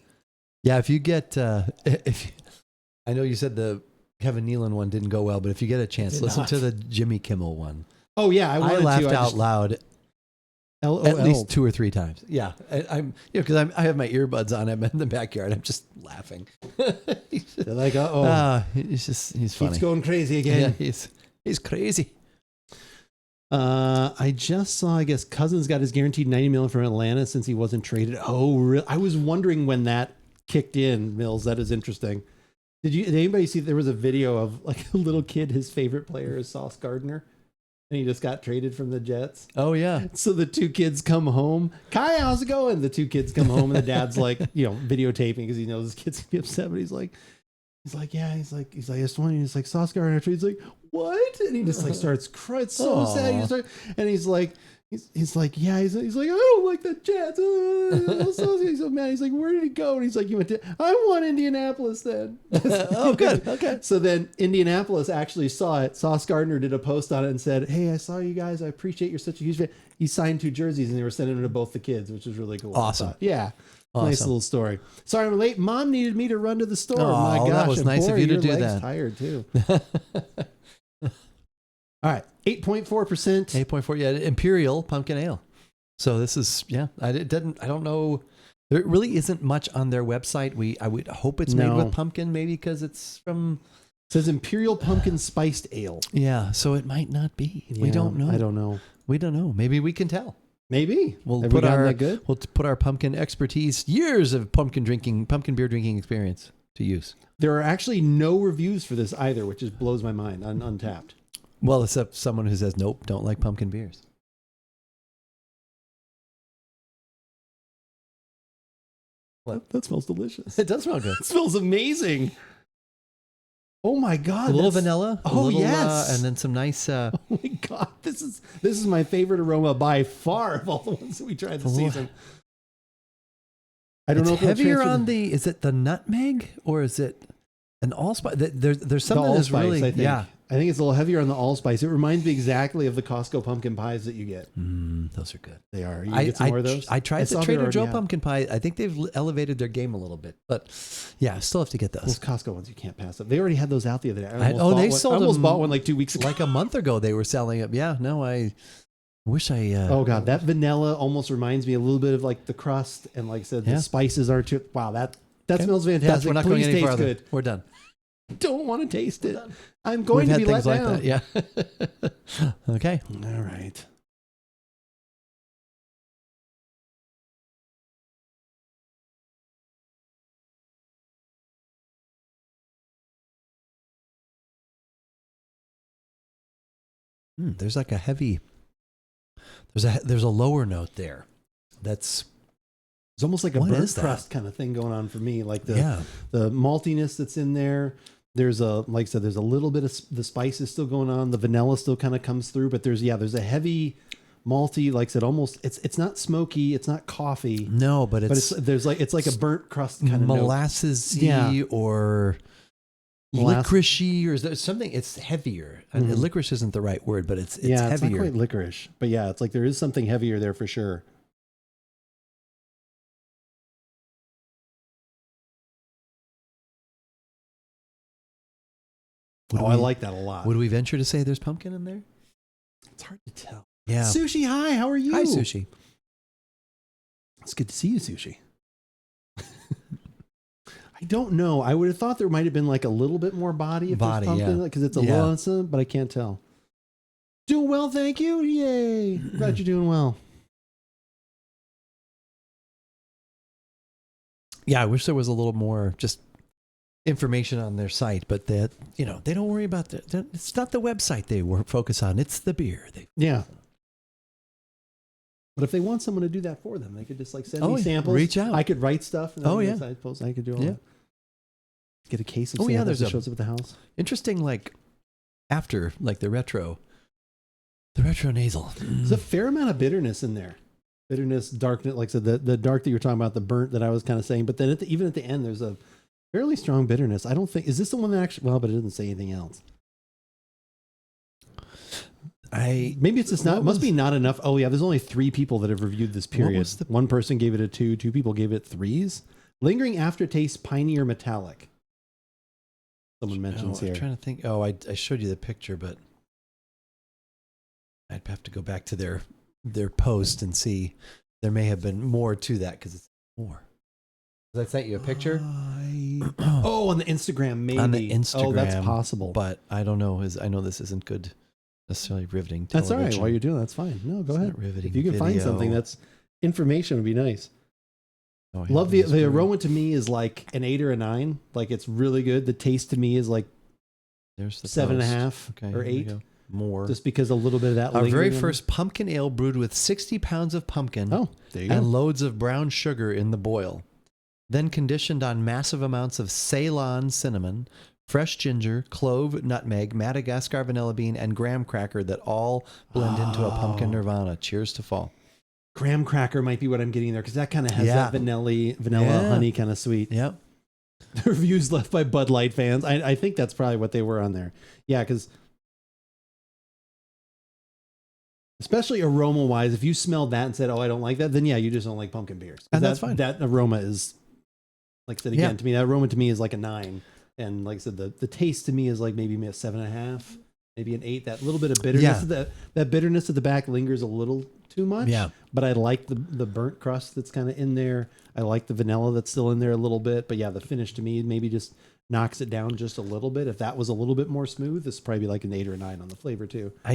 Yeah. If you get, I know you said the Kevin Nealon one didn't go well, but if you get a chance, listen to the Jimmy Kimmel one. Oh yeah. I laughed out loud. LOL. At least 2 or 3 times. Yeah. I'm because I have my earbuds on. I'm in the backyard. I'm just laughing. They're like, he's funny. He's going crazy again. Yeah, he's crazy. I just saw, I guess Cousins got his guaranteed $90 million from Atlanta since he wasn't traded. Oh, really? I was wondering when that kicked in, Mills. That is interesting. Did anybody see there was a video of like a little kid, his favorite player is Sauce Gardner, and he just got traded from the Jets? Oh yeah. So the 2 kids come home. Kai, how's it going? The 2 kids come home and the dad's like, videotaping because he knows his kid's gonna be upset, but he's like, yeah, he's like, I just want you. He's like, Sauce Gardner. He's like, what? And he just like starts crying. It's so sad. And he's like, he's like, yeah, he's like, I don't like the Jets. He's so mad. He's like, where did he go? And he's like, I want Indianapolis then. Oh, good. Okay. So then Indianapolis actually saw it. Sauce Gardner did a post on it and said, hey, I saw you guys. I appreciate you're such a huge fan. He signed 2 jerseys and they were sending them to both the kids, which was really cool. Awesome. Yeah. Awesome. Nice little story. Sorry I'm late. Mom needed me to run to the store. Oh, my gosh. that was nice of you to do that. Tired too. All right. 8.4%. 8.4. Yeah. Imperial pumpkin ale. So this is, I don't know. There really isn't much on their website. I would hope it's made with pumpkin, maybe because it's from. It says Imperial Pumpkin Spiced Ale. Yeah. So it might not be. Yeah, we don't know. I don't know. We don't know. Maybe we can tell. Maybe we'll put our pumpkin expertise, years of pumpkin beer drinking experience to use. There are actually no reviews for this either, which just blows my mind on Untapped. Well, except someone who says, nope, don't like pumpkin beers. What? That smells delicious. It does smell good. It smells amazing. Oh my God. A little vanilla. Yes. And then some nice. Oh my God. This is my favorite aroma by far of all the ones that we tried this season. I don't know if heavier on is it the nutmeg or is it an allspice? There's something that's really, I think it's a little heavier on the allspice. It reminds me exactly of the Costco pumpkin pies that you get. Those are good. They are. You get some more of those? I tried the Trader Joe pumpkin pie. I think they've elevated their game a little bit, but I still have to get those. Those Costco ones you can't pass up. They already had those out the other day. I almost bought one like 2 weeks ago. Like a month ago, they were selling it. Yeah, no, I wish I. Oh God, that vanilla almost reminds me a little bit of like the crust, and like I said, the spices are too. Wow, that smells fantastic. We're not Please going any taste farther. good. We're done. Don't want to taste it. I'm going to be let down. Like that. Yeah. Okay. All right. There's like a heavy. There's a lower note there. It's almost like a burnt crust kind of thing going on for me. Like the maltiness that's in there. There's like I said, there's a little bit of the spices still going on. The vanilla still kind of comes through, but there's a heavy malty, like I said, almost it's not smoky, it's not coffee. No, but it's like a burnt crust kind of molassesy or licoricey, or is there something? It's heavier. Mm-hmm. Licorice isn't the right word, but it's heavier. It's not quite licorice, but it's like there is something heavier there for sure. I like that a lot. Would we venture to say there's pumpkin in there? It's hard to tell. Yeah. Sushi, hi, how are you? Hi, Sushi. It's good to see you, Sushi. I don't know. I would have thought there might have been like a little bit more body if there's pumpkin, because it's a little unseen, but I can't tell. Doing well, thank you. Yay. Glad you're doing well. Yeah, I wish there was a little more just information on their site, but that, you know, they don't worry about that. It's not the website they focus on. It's the beer. Yeah. But if they want someone to do that for them, they could just like send me samples. Reach out. I could write stuff. And I suppose I could do all that. Get a case of samples that shows up at the house. Interesting, like after like the retro nasal. There's a fair amount of bitterness in there. Bitterness, darkness, like I said, the dark that you were talking about, the burnt that I was kind of saying. But then even at the end, there's a fairly strong bitterness. I don't think, is this the one that actually, well, but it doesn't say anything else. Maybe it's just not, it must be not enough. Oh yeah, there's only 3 people that have reviewed this period. One person gave it a 2, 2 people gave it 3s. Lingering aftertaste, piney or metallic. Someone mentions here. I'm trying to think. Oh, I showed you the picture, but I'd have to go back to their post and see. There may have been more to that because it's more. Did I sent you a picture? Oh, on the Instagram, maybe. On the Instagram. Oh, that's possible. But I don't know. I know this isn't good, necessarily riveting television. That's all right. While while you're doing that, that's fine. No, go ahead. Riveting if you can find something that's information, would be nice. Oh, Love the aroma to me is like an 8 or a 9. Like it's really good. The taste to me is like there's the 7.5 or 8. More. Just because a little bit of that. Our very first pumpkin ale brewed with 60 pounds of pumpkin there you go. And loads of brown sugar in the boil. Then conditioned on massive amounts of Ceylon cinnamon, fresh ginger, clove, nutmeg, Madagascar vanilla bean, and graham cracker that all blend into a pumpkin nirvana. Cheers to fall. Graham cracker might be what I'm getting there because that kind of has that vanilla honey kind of sweet. Yep. The reviews left by Bud Light fans. I think that's probably what they were on there. Yeah, because especially aroma wise, if you smelled that and said, "Oh, I don't like that," then yeah, you just don't like pumpkin beers. And that's fine. That aroma is, like I said again, to me, that aroma to me is like a 9, and like I said, the taste to me is like maybe a 7.5, maybe an 8. That little bit of bitterness, that bitterness at the back lingers a little too much. Yeah, but I like the burnt crust that's kind of in there. I like the vanilla that's still in there a little bit. But yeah, the finish to me maybe just knocks it down just a little bit. If that was a little bit more smooth, this would probably be like an 8 or a 9 on the flavor too. I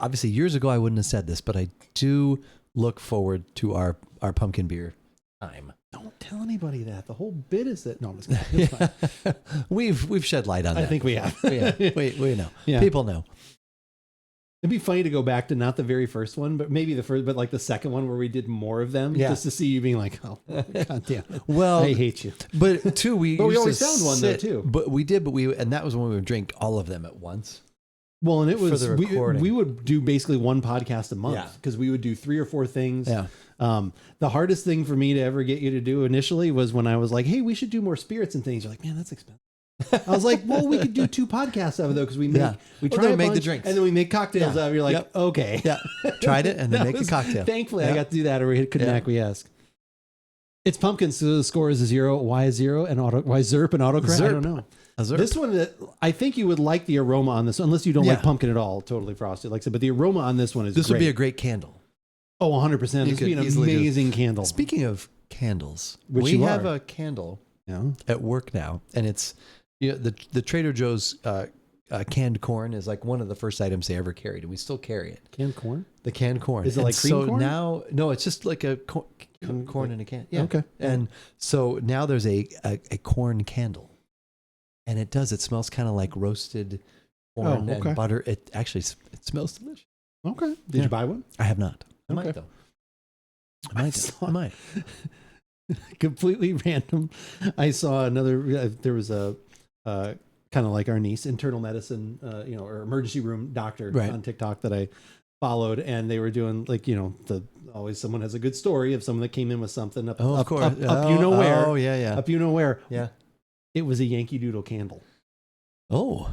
obviously years ago I wouldn't have said this, but I do look forward to our pumpkin beer time. Don't tell anybody that. The whole bit is that. No, I'm just kidding. We've shed light on that. I think we have. we know. Yeah. People know. It'd be funny to go back to not the very first one, but maybe the first, but like the second one where we did more of them, just to see you being like, "Oh, God damn it! Well, I hate you." But two, we always found one though too. But we did, and that was when we would drink all of them at once. Well, and it was we would do basically one podcast a month because we would do 3 or 4 things. Yeah. The hardest thing for me to ever get you to do initially was when I was like, "Hey, we should do more spirits and things." You're like, "Man, that's expensive." I was like, well, we could do 2 podcasts of it though, because we try to make the drinks and then we make cocktails out of it. You're like, okay. Yeah. Tried it and then make a cocktail. Thankfully I got to do that or we couldn't acquiesce. It's pumpkin, so the score is a 0. Why is 0 and why Zerp and autocrat? I don't know. This one, I think you would like the aroma on this, unless you don't like pumpkin at all, totally frosted. Like I said, but the aroma on this one is This would be a great candle. Oh, 100%. This would be an amazing candle. Speaking of candles, we have a candle at work now, and it's the Trader Joe's canned corn is like one of the first items they ever carried, and we still carry it. Canned corn? The canned corn. Is it like cream corn? Now, no, it's just like a corn in a can. Yeah. Okay. And so now there's a corn candle, and it smells kind of like roasted corn and butter. It smells delicious. Okay. Did you buy one? I have not. I might though. I might. Completely random. I saw another. There was a kind of like our niece, internal medicine, or emergency room doctor on TikTok that I followed, and they were doing like always someone has a good story of someone that came in with something up of course. Up you know where. Oh yeah. Up you know where. Yeah. It was a Yankee Doodle candle. Oh.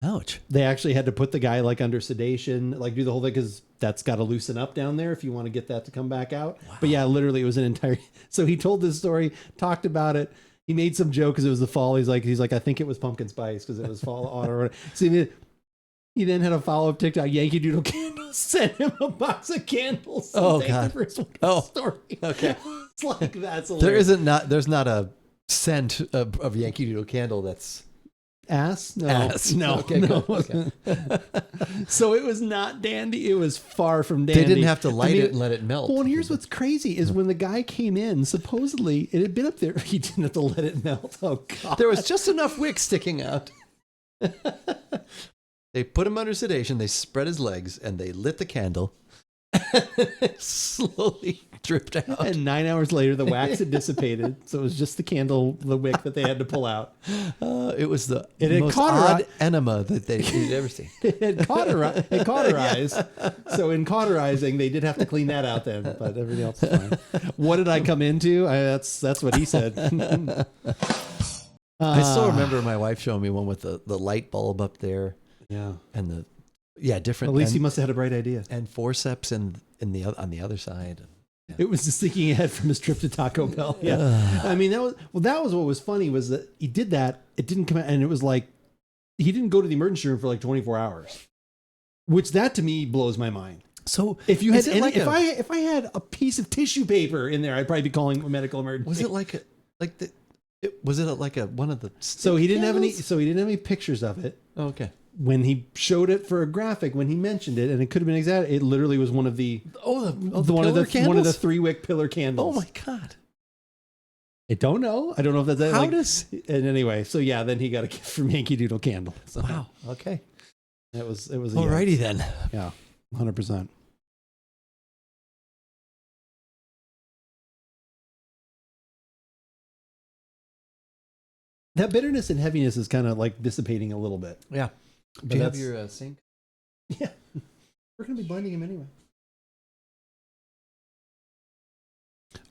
Ouch. They actually had to put the guy like under sedation, like do the whole thing because that's got to loosen up down there if you want to get that to come back out. Wow. But yeah, literally it was an entire. So he told this story, talked about it, he made some joke because it was the fall. He's like, I think it was pumpkin spice because it was fall auto. So he then had a follow-up TikTok. Yankee Doodle Candles sent him a box of candles. Oh, God. God. The first one of the story. Okay. It's like, that's hilarious. There's not a scent of Yankee Doodle candle that's ass. No, ass. no, Okay, no. good. Okay. So it was not dandy. It was far from dandy. They didn't have to light it and let it melt. Well, and here's what's crazy is when the guy came in, supposedly it had been up there. He didn't have to let it melt. Oh, God. There was just enough wick sticking out. They put him under sedation. They spread his legs and they lit the candle. It slowly dripped out. And 9 hours later, the wax had dissipated. So it was just the candle, the wick that they had to pull out. It was the It most odd enema that they'd ever seen. It had cauterized. So in cauterizing, they did have to clean that out then, but everything else is fine. What did I come into? That's what he said. I still remember my wife showing me one with the light bulb up there. Yeah. And different. At least he must have had a bright idea. And forceps on the other side. Yeah. It was just thinking ahead from his trip to Taco Bell. Yeah. I mean, that was what was funny was that he did that. It didn't come out, and it was like he didn't go to the emergency room for like 24 hours, which that to me blows my mind. So if you had if I had a piece of tissue paper in there, I'd probably be calling a medical emergency. Was it like one of the so he didn't have any pictures of it. Oh, okay. When he showed it for a graphic, when he mentioned it, and it could have been exact, it literally was one of the one of the 3-wick pillar candles. Oh my God! I don't know if that's how does. And anyway, so yeah, then he got a gift from Yankee Doodle Candle. So wow. Okay. It was. Alrighty then. Yeah, 100%. That bitterness and heaviness is kind of like dissipating a little bit. Yeah. Do you have your sink? Yeah. We're going to be blending him anyway.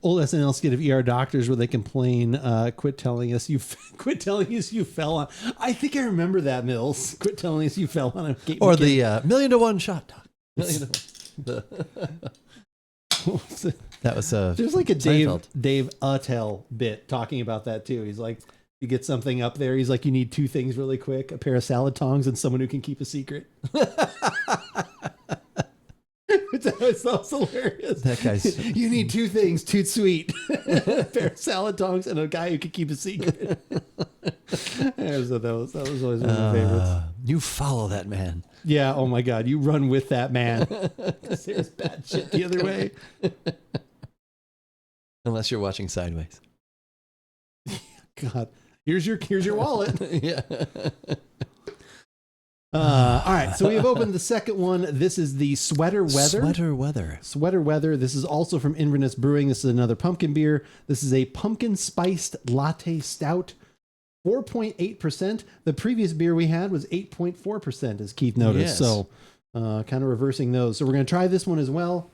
Old SNL skit of ER doctors where they complain, quit telling us you fell on. I think I remember that, Mills. Quit telling us you fell on a gate. Or the $1,000,000 shot. That was there's like a Dave Attell bit talking about that too. He's like, you get something up there. He's like, you need 2 things really quick: a pair of salad tongs and someone who can keep a secret. It's also hilarious. That guy's. You need 2 things: toot sweet, a pair of salad tongs, and a guy who can keep a secret. So that was always one of my favorites. You follow that man. Yeah. Oh my God. You run with that man. Because there's bad shit the other way. Unless you're watching Sideways. God. Here's your wallet. Yeah. All right. So we have opened the second one. This is the Sweater Weather. Sweater Weather. This is also from Inverness Brewing. This is another pumpkin beer. This is a pumpkin spiced latte stout. 4.8%. The previous beer we had was 8.4%, as Keith noticed. Yes. So kind of reversing those. So we're going to try this one as well.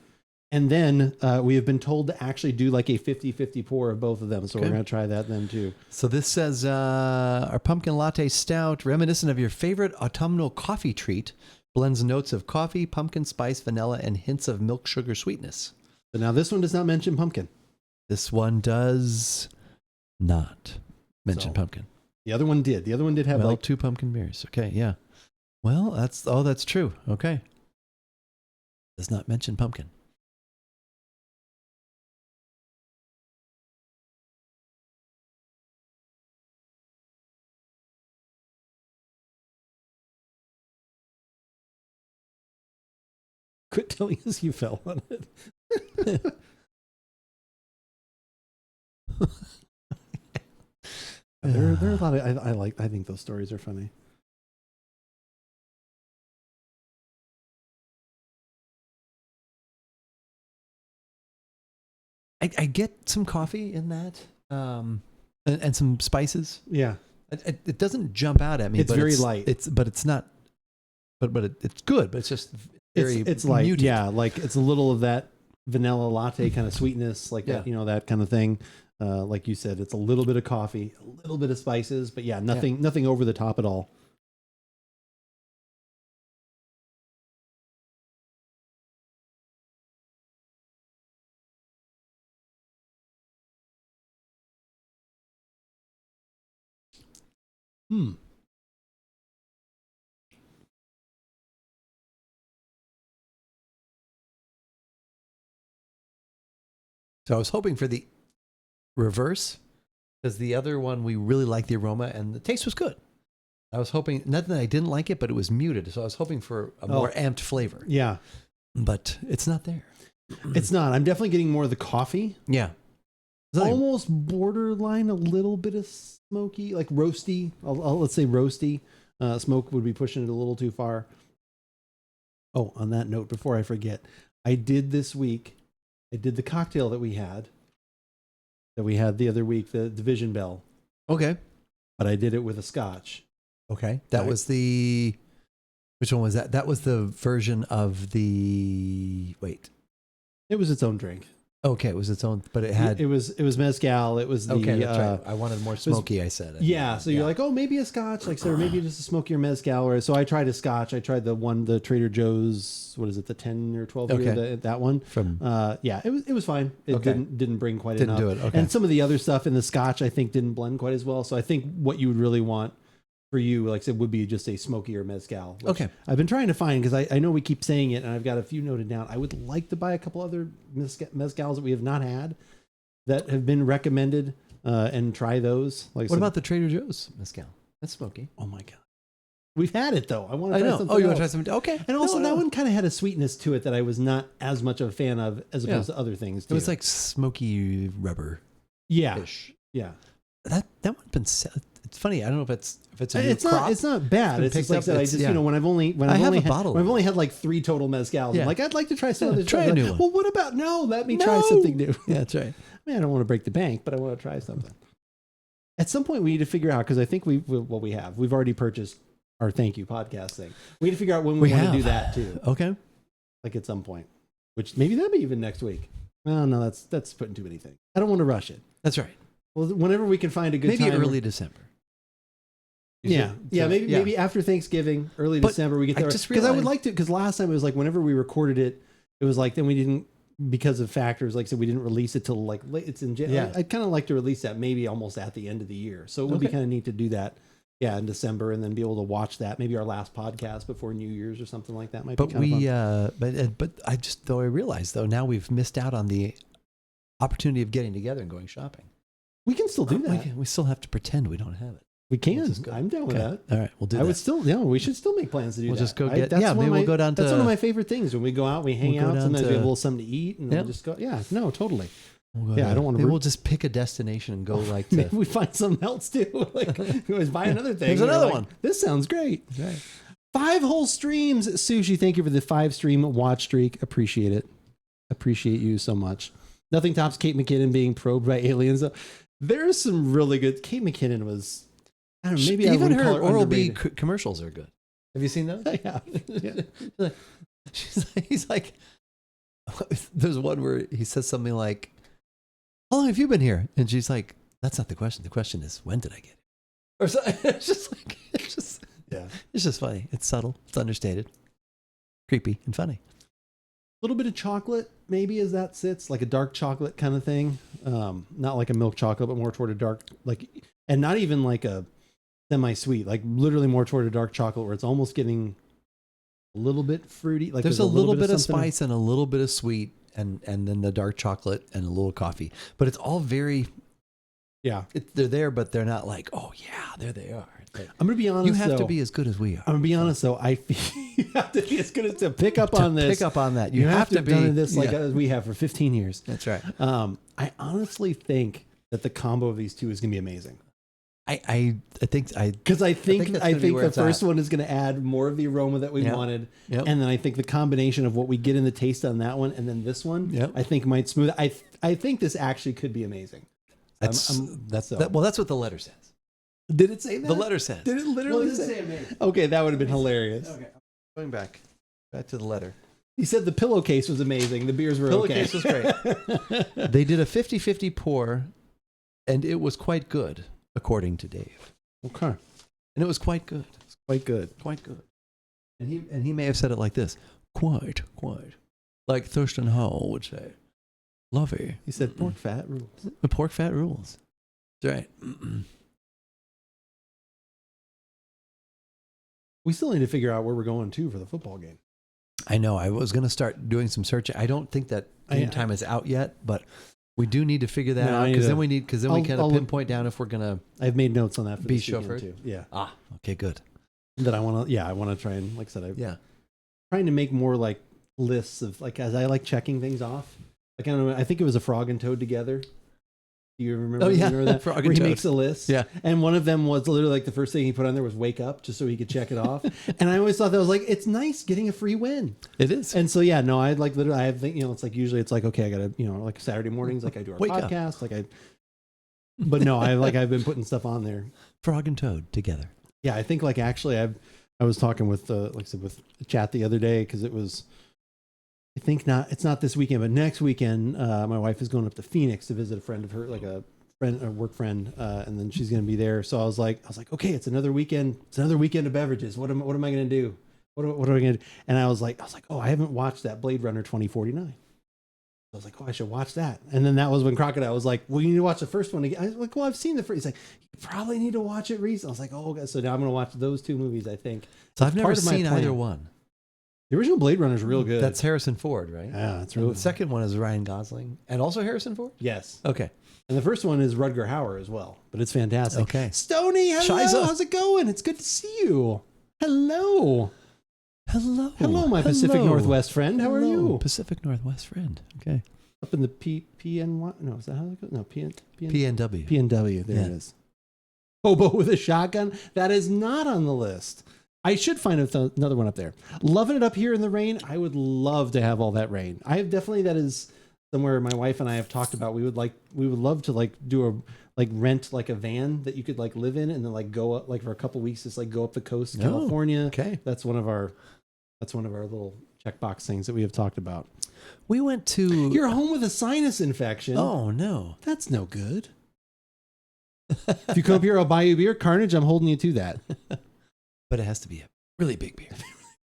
And then we have been told to actually do like a 50-50 pour of both of them. So we're going to try that then too. So this says our pumpkin latte stout, reminiscent of your favorite autumnal coffee treat, blends notes of coffee, pumpkin spice, vanilla, and hints of milk sugar sweetness. So now this one does not mention pumpkin. This one does not mention pumpkin. The other one did. The other one did have 2 pumpkin beers. Okay, yeah. Well, that's true. Okay. Does not mention pumpkin. Quit telling us you fell on it. There are a lot of I think those stories are funny. I get some coffee in that, and some spices. Yeah, it doesn't jump out at me. It's very light. It's not, but it's good. But it's just very it's light. muted. Yeah, like it's a little of that vanilla latte kind of sweetness, like that, that kind of thing. Like you said, it's a little bit of coffee, a little bit of spices, but nothing over the top at all. Hmm. So I was hoping for the reverse, because the other one we really liked the aroma and the taste was good. I was hoping, not that I didn't like it, but it was muted. So I was hoping for a more amped flavor. Yeah. But it's not there. It's not. I'm definitely getting more of the coffee. Yeah. Almost borderline a little bit of smoky, like roasty. Let's say roasty. Smoke would be pushing it a little too far. Oh, on that note, before I forget, I did the cocktail that we had the other week, the Division Bell. Okay. But I did it with a scotch. Okay. That was the, which one was that? That was the version of the, wait. It was its own drink. Okay, it was its own, but it had... It was mezcal. It was the... Okay, that's right. I wanted more smoky, I said. Yeah, so you're like, oh, maybe a scotch, like, so maybe just a smokier mezcal. Or, so I tried a scotch. I tried the Trader Joe's, what is it, the 10 or 12 year, that one. Yeah, it was fine. It didn't bring quite enough. Didn't do it, okay. And some of the other stuff in the scotch, I think, didn't blend quite as well. So I think what you would really want for you, like I said, would be just a smokier mezcal. Okay. I've been trying to find, because I know we keep saying it, and I've got a few noted down. I would like to buy a couple other mezcals that we have not had that have been recommended, and try those. Like, what about the Trader Joe's mezcal? That's smoky. Oh my God. We've had it though. I want to try something. Oh, you want to try something? Okay. And also that one kind of had a sweetness to it that I was not as much of a fan of as opposed to other things too. It was like smoky rubber. Yeah. Yeah. That one been it's funny. I don't know if it's a new it's crop. not. It's not bad. It's just like that. I just when I've only had like 3 total mezcals. I'm like, I'd like to try some of this. Try a new one. Well, what about let me try something new. Yeah, that's right. I mean, I don't want to break the bank, but I want to try something. At some point, we need to figure out, because I think we've already purchased our thank you podcast thing. We need to figure out when we want to do that too. Okay. Like at some point, which maybe that'll be even next week. Oh no, that's putting too many things. I don't want to rush it. That's right. Well, whenever we can find a good time. Maybe early December. Maybe after Thanksgiving, early December, we get there. Because I would like to, because last time it was like whenever we recorded it, it was like then we didn't, because of factors, like I said, we didn't release it till like late. It's in January. Yeah. I'd kind of like to release that maybe almost at the end of the year. So it would be kind of neat to do that. Yeah, in December, and then be able to watch that. Maybe our last podcast before New Year's or something like that might be kind of fun. But I realized though, now we've missed out on the opportunity of getting together and going shopping. We can still do that. We still have to pretend we don't have it. We can. I'm down with that. All right, we'll do that. We should still make plans to do that. We'll just go get, maybe we'll go down to... That's one of my favorite things. When we go out, we hang out. Sometimes we have a little something to eat, and we'll just go, totally. I don't want to... Maybe we'll just pick a destination and go like to... Maybe we find something else too. Like, we always buy another thing. There's another one. This sounds great. Right. 5 whole streams. Sushi, thank you for the 5-stream watch streak. Appreciate it. Appreciate you so much. Nothing tops Kate McKinnon being probed by aliens. There's some really good... Kate McKinnon was... I don't know, maybe even her Oral-B commercials are good. Have you seen those? Yeah. He's like, there's one where he says something like, how long have you been here? And she's like, that's not the question. The question is, when did I get here? Or so, it's just funny. It's subtle. It's understated. Creepy and funny. A little bit of chocolate, maybe, as that sits, like a dark chocolate kind of thing. Not like a milk chocolate, but more toward a dark, like, and not even like a semi-sweet, like literally more toward a dark chocolate where it's almost getting a little bit fruity. Like there's a little bit of spice and a little bit of sweet, and then the dark chocolate and a little coffee. But it's all very, they're there, but they're not like, oh yeah, there they are. I'm going to be honest. You have to be as good as we are. I'm going to be honest though. I feel you have to be as good as to pick up on this. Pick up on that. You have to be done this like as we have for 15 years. That's right. I honestly think that the combo of these two is going to be amazing. I think the first one is going to add more of the aroma that we wanted, and then I think the combination of what we get in the taste on that one and then this one, I think might smooth. I think this actually could be amazing. That's what the letter says. Did it say that? The letter says. Did it literally say amazing? Okay, that would have been hilarious. Okay, going back to the letter. He said the pillowcase was amazing. The beers were pillowcase was great. They did a 50-50 pour, and it was quite good, according to Dave. Okay. And it was quite good. It's quite good. Quite good. And he may have said it like this. Quite. Like Thurston Howell would say. Lovey. He said pork fat rules. The pork fat rules. That's right. We still need to figure out where we're going to for the football game. I know. I was going to start doing some searching. I don't think that game time is out yet, but we do need to figure that out because then we kind of pinpoint down if we're going to. I've made notes on that for be this chauffeured too. Yeah. Okay, good. That I want to try and, like I said, trying to make more like lists of like, as I like checking things off. Like, I don't know, I think it was a Frog and Toad Together. Do you remember? Oh, yeah. Remember that? Frog and Where he Toad. makes a list. Yeah. And one of them was literally like the first thing he put on there was wake up, just so he could check it off. And I always thought that was like, it's nice getting a free win. It is. And so, yeah, no, I like literally, I have, it's like, usually it's like, okay, I got to, like Saturday mornings, like I do our Wake podcast. Up. But no, I've been putting stuff on there. Frog and Toad together. Yeah. I think like actually I was talking with, like I said, with chat the other day, cause it was, I think it's not this weekend, but next weekend, my wife is going up to Phoenix to visit a friend of her, like a work friend, and then she's going to be there. So I was like, okay, it's another weekend. It's another weekend of beverages. What am I going to do? What are we going to do? And I was like, oh, I haven't watched that Blade Runner 2049. I was like, oh, I should watch that. And then that was when Crocodile was like, well, you need to watch the first one again. I was like, well, I've seen the first. He's like, you probably need to watch it recently. I was like, oh, okay. So now I'm going to watch those two movies, I think. So I've never seen either one. The original Blade Runner is real good. That's Harrison Ford, right? Yeah, that's really. The second one is Ryan Gosling and also Harrison Ford? Yes. Okay. And the first one is Rutger Hauer as well, but it's fantastic. Okay. Stoney, hello. Shiza. How's it going? It's good to see you. Hello. Hello, my Pacific Northwest friend. How are you? Pacific Northwest friend. Okay. Up in the PNY? No, is that how it goes? No, PNW. PNW. There it is. Hobo with a shotgun. That is not on the list. I should find another one up there. Loving it up here in the rain. I would love to have all that rain. I have definitely, that is somewhere my wife and I have talked about. We would love to like do rent like a van that you could like live in and then like go up like for a couple weeks, just like go up the coast to California. Okay. That's one of our little checkbox things that we have talked about. We went to. You're home with a sinus infection. Oh no. That's no good. If you come up here, I'll buy you a beer. Carnage, I'm holding you to that. But it has to be a really big beer.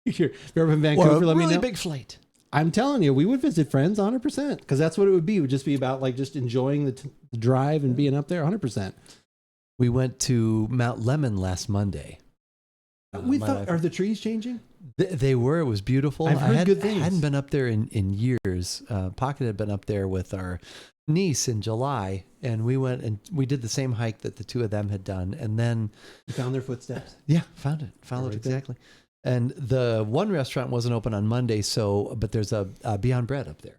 If you're up in Vancouver, let me know. Really big flight. I'm telling you, we would visit friends 100% because that's what it would be. It would just be about like just enjoying the drive and being up there 100%. We went to Mount Lemon last Monday. We thought, are the trees changing? They were. It was beautiful. I've heard good things. I hadn't been up there in years. Pocket had been up there with our niece in July, and we went and we did the same hike that the two of them had done. And then you found their footsteps. Yeah, found it. Followed right exactly. There. And the one restaurant wasn't open on Monday, but there's a Beyond Bread up there.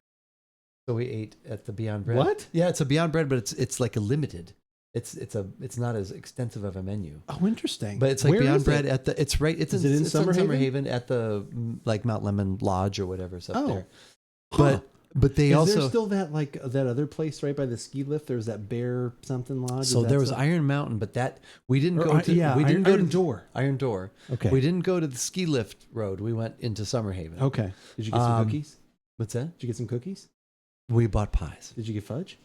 So we ate at the Beyond Bread. What? Yeah, it's a Beyond Bread, but it's like a limited. It's not as extensive of a menu. Oh, interesting. But it's like Beyond Bread at the. It's right. It's in Summer Haven at the like Mount Lemon Lodge or whatever. It's up there. Huh. But they Is there still that like that other place right by the ski lift? There's that Bear something lodge. So there was Iron Mountain, but that we didn't go to. Yeah, we didn't go to Door. Iron Door. Okay. We didn't go to the ski lift road. We went into Summer Haven. Okay. Did you get some cookies? What's that? Did you get some cookies? We bought pies. Did you get fudge?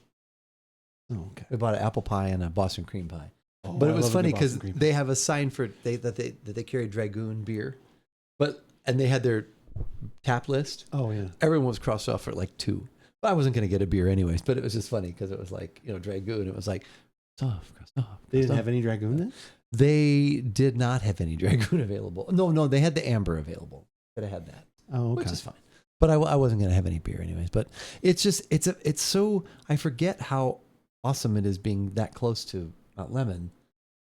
Oh, okay. We bought an apple pie and a Boston cream pie. Oh, but it was funny because they have a sign for that they carry Dragoon beer, and they had their tap list. Oh yeah. Everyone was crossed off for like 2. But I wasn't going to get a beer anyways. But it was just funny because it was like Dragoon. It was like crossed off. They didn't have any Dragoon then. They did not have any Dragoon available. No, they had the amber available. But I had that. Oh, okay. Which is fine. But I wasn't going to have any beer anyways. But it's just it's so I forget how awesome it is being that close to Mount Lemon,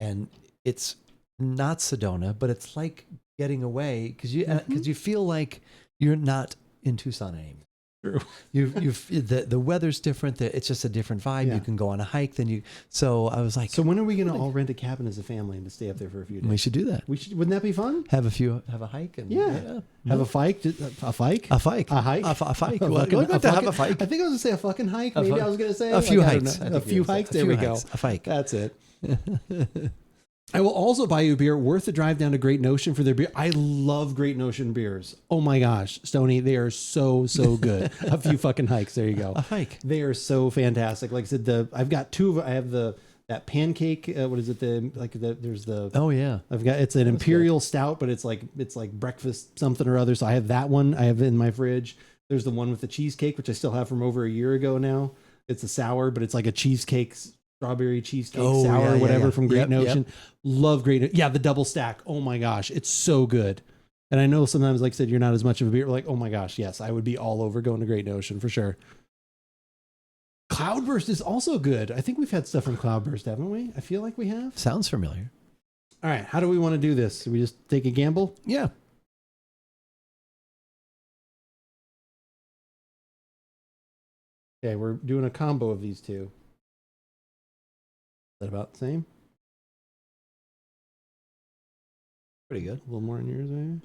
and it's not Sedona, but it's like getting away because you feel like you're not in Tucson anymore. True. The weather's different. It's just a different vibe. Yeah. You can go on a hike. So I was like, so when are we going to all rent a cabin as a family and to stay up there for a few days? We should do that. Wouldn't that be fun? Have a hike and have a hike. A hike. A hike. A hike. A hike. Have a hike. I think I was going to say a fucking hike. Maybe I was going to say a few hikes. A few hikes. There we go. A hike. That's it. I will also buy you a beer worth the drive down to Great Notion for their beer. I love Great Notion beers. Oh my gosh, Stoney, they are so good. A few fucking hikes. There you go. A hike. They are so fantastic. Like I said, I've got 2 of. I have that pancake. What is it? There's the. Oh yeah. It's an imperial stout, but it's like breakfast something or other. So I have that one. I have it in my fridge. There's the one with the cheesecake, which I still have from over a year ago now. It's a sour, but it's like a cheesecake strawberry cheesecake sour, whatever from Great Notion. Love Great. Yeah, the double stack. Oh my gosh, it's so good. And I know sometimes, like I said, you're not as much of a beer. Like, oh my gosh, yes, I would be all over going to Great Notion for sure. Cloudburst is also good. I think we've had stuff from Cloudburst, haven't we? I feel like we have. Sounds familiar. All right, how do we want to do this? Should we just take a gamble? Yeah. Okay, we're doing a combo of these two. Is that about the same? Pretty good. A little more in yours, maybe?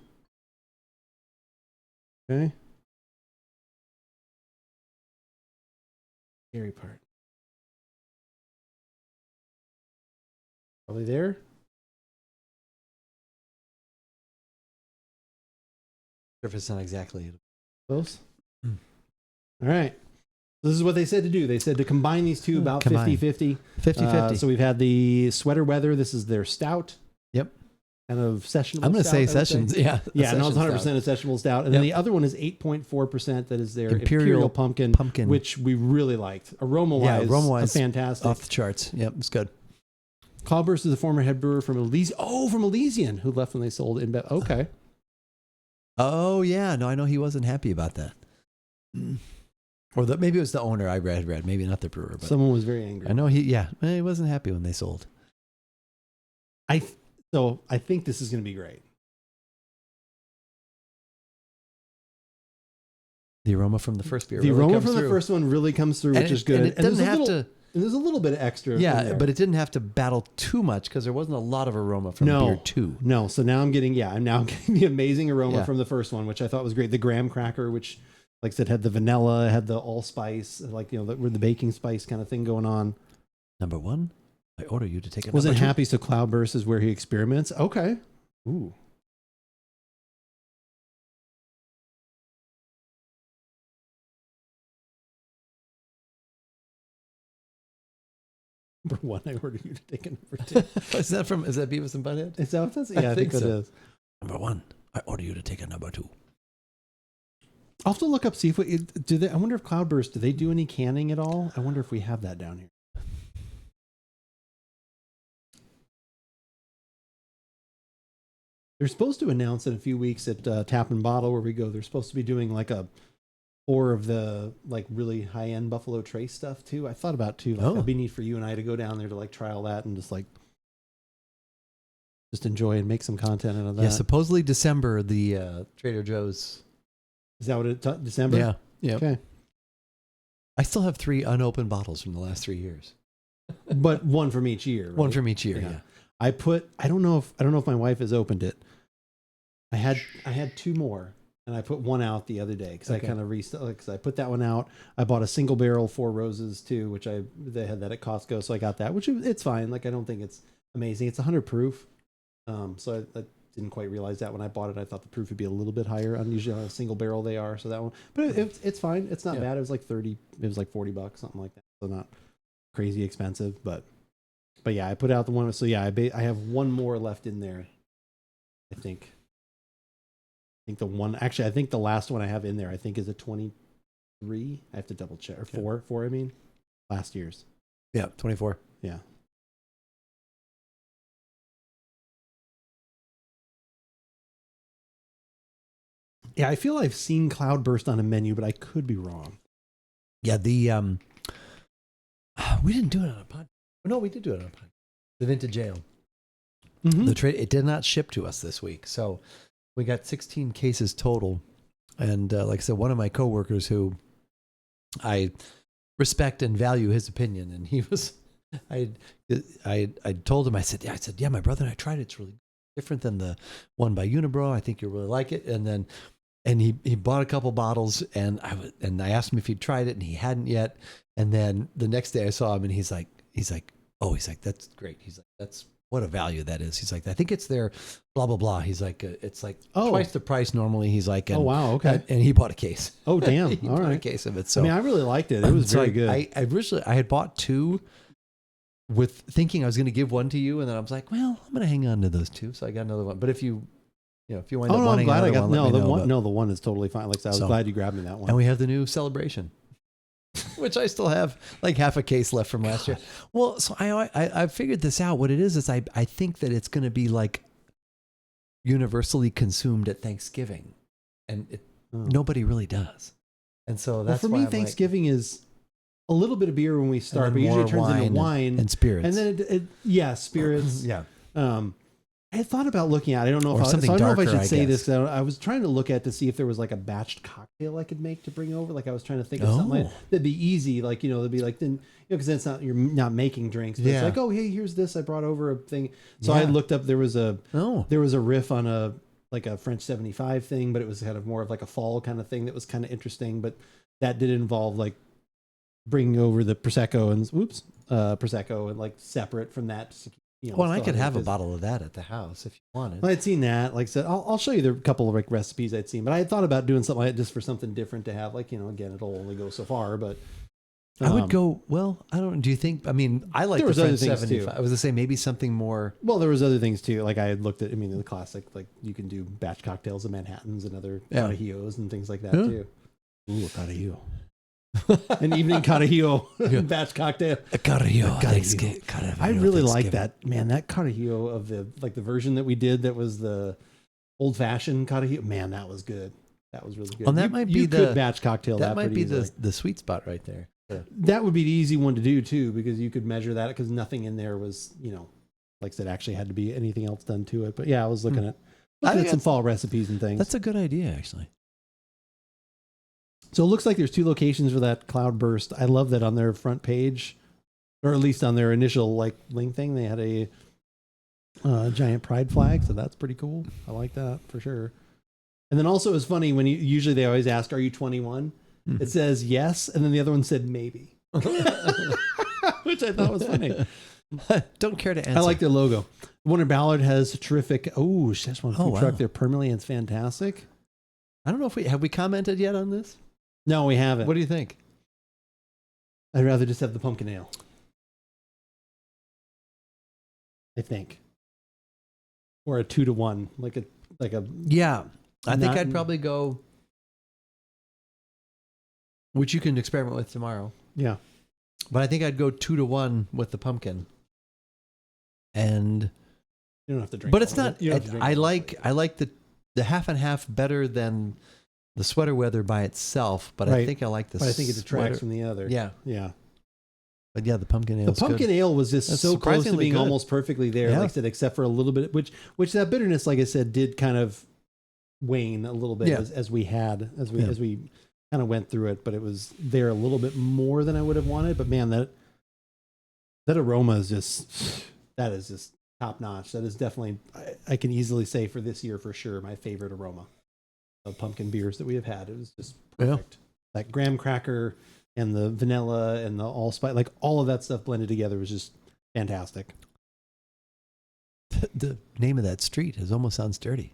Okay. Scary part. Probably there. If it's not exactly Close. All right. This is what they said to do. They said to combine these two about 50-50. 50-50. So we've had the Sweater Weather. This is their stout. Yep. Kind of sessionable. I'm going to say sessions. Yeah. Yeah, no, it's 100% a sessionable stout. And then the other one is 8.4%. That is their Imperial Pumpkin, which we really liked. Aroma-wise, fantastic. Off the charts. Yep, it's good. Cloudburst is a former head brewer from Elysian. Oh, from Elysian, who left when they sold InBev. Okay. Oh, yeah. No, I know he wasn't happy about that. Or maybe it was the owner I read. Maybe not the brewer. But someone was very angry. I know he wasn't happy when they sold. So I think this is going to be great. The aroma from the first beer. The aroma from the first one really comes through, which is good. And it doesn't have to. And there's a little bit of extra. Yeah, but it didn't have to battle too much because there wasn't a lot of aroma from beer 2. No, so now I'm getting the amazing aroma from the first one, which I thought was great. The graham cracker, which, like I said, had the vanilla, had the allspice, like, with the baking spice kind of thing going on. Number 1, I order you to take a Wasn't happy, so Cloudburst is where he experiments. Okay. Ooh. Number 1, I order you to take a number 2. Is that Beavis and Butthead? Is that what that's? Yeah, I think so. It is. Number 1, I order you to take a number 2. I'll have to look up, see if I wonder if Cloudburst, do they do any canning at all? I wonder if we have that down here. They're supposed to announce in a few weeks at Tap and Bottle where we go. They're supposed to be doing like a or of the like really high end Buffalo Trace stuff too. I thought about too. Like, it'd be neat for you and I to go down there to like try all that and just enjoy and make some content out of that. Yeah, supposedly December the Trader Joe's. Is that what it? December? Yeah. Yeah. Okay. I still have 3 unopened bottles from the last 3 years. But one from each year. Right? One from each year. Yeah. I don't know if my wife has opened it. I had 2 more, and I put one out the other day because I kind of because I put that one out. I bought a single barrel 4 Roses too, which they had that at Costco, so I got that, which it's fine. Like, I don't think it's amazing. It's 100 proof, so I didn't quite realize that when I bought it. I thought the proof would be a little bit higher. Usually on a single barrel they are, so that one. But it's fine. It's not bad. It was like $30. It was like $40, something like that. So not crazy expensive, but yeah, I put out the one. So yeah, I have one more left in there. I think the last one I have in there, I think is a 23. I have to double check. Or 4, I mean. Last year's. Yeah, 24. Yeah. Yeah, I feel I've seen Cloudburst on a menu, but I could be wrong. Yeah, we didn't do it on a podcast. No, we did do it on a podcast. The Vintage Ale. Mm-hmm. It did not ship to us this week, so we got 16 cases total. And like I said, one of my coworkers who I respect and value his opinion, and he was, I told him, I said, yeah, my brother and I tried it. It's really different than the one by Unibrow. I think you'll really like it. And he bought a couple bottles, and I asked him if he'd tried it, and he hadn't yet. And then the next day I saw him, and he's like, that's great. He's like, that's what a value that is. He's like, I think it's their blah, blah, blah. He's like, it's like twice the price normally. He's like, oh, wow. Okay. And he bought a case. Oh, damn. He bought a case of it. So, I mean, I really liked it. It was very good. I had bought 2 with thinking I was going to give one to you. And then I was like, well, I'm going to hang on to those 2. So I got another one. But if you wind up wanting another one, the one is totally fine. Like I was glad you grabbed me that one. And we have the new Celebration. which I still have like half a case left from last year. Well, so I figured this out. What it is I think that it's going to be like universally consumed at Thanksgiving, and nobody really does. And so that's for me, Thanksgiving is a little bit of beer when we start, but usually it turns into wine and spirits. And then spirits. Yeah. I had thought about looking at it. I don't know if I should say this, because I was trying to look at to see if there was like a batched cocktail I could make to bring over. Like I was trying to think of something that'd be easy. Like, that'd be like, then, because it's not, you're not making drinks, but it's like, oh, hey, here's this. I brought over a thing. So I looked up, there was a riff on a French 75 thing, but it was kind of more of like a fall kind of thing that was kind of interesting. But that did involve like bringing over the Prosecco and like separate from that. Well, I could have a bottle of that at the house if you wanted. I'd seen that. Like I said, I'll show you the couple of like recipes I'd seen, but I had thought about doing something like that just for something different to have. Like, again, it'll only go so far, but I would go. Well, I don't. Do you think? I mean, I like the French 75. I was gonna say maybe something more. Well, there was other things too. Like I had looked at. I mean, the classic. Like you can do batch cocktails of Manhattans and other Carajillos and things like that too. Ooh, a Carajillo. An evening Carajillo batch cocktail. A Carajillo. I really like that, man. That Carajillo of the version that we did, that was the old fashioned Carajillo. Man, that was good. That was really good. Well, that might be the batch cocktail. That might be the sweet spot right there. Yeah. That would be the easy one to do too, because you could measure that, because nothing in there was, like I said, actually had to be anything else done to it. But yeah, I was looking at some fall recipes and things. That's a good idea, actually. So it looks like there's 2 locations for that Cloudburst. I love that on their front page, or at least on their initial link thing, they had a giant pride flag. So that's pretty cool. I like that for sure. And then also it's funny when usually they always ask, "Are you 21?" Mm-hmm. It says yes, and then the other one said maybe, which I thought was funny. Don't care to answer. I like their logo. Wonder Ballard has a terrific. Oh, that's one food truck there permanently, and it's fantastic. I don't know if we commented yet on this. No, we haven't. What do you think? I'd rather just have the pumpkin ale. I think, or a 2-to-1, like a. Yeah, I think I'd probably go. Which you can experiment with tomorrow. Yeah, but I think I'd go 2-to-1 with the pumpkin. And you don't have to drink. But it's not. I like the half and half better than the sweater weather by itself, but I think I like the. But I think it detracts from the other. Yeah. But yeah, the pumpkin ale. The pumpkin ale was just so close to being almost perfectly there, like I said, except for a little bit, which that bitterness, like I said, did kind of wane a little bit as we kind of went through it, but it was there a little bit more than I would have wanted. But man, that aroma is just top notch. That is definitely, I can easily say for this year for sure, my favorite aroma of pumpkin beers that we have had. It was just perfect. Yeah. That graham cracker and the vanilla and the allspice, like all of that stuff blended together was just fantastic. The name of that street almost sounds dirty.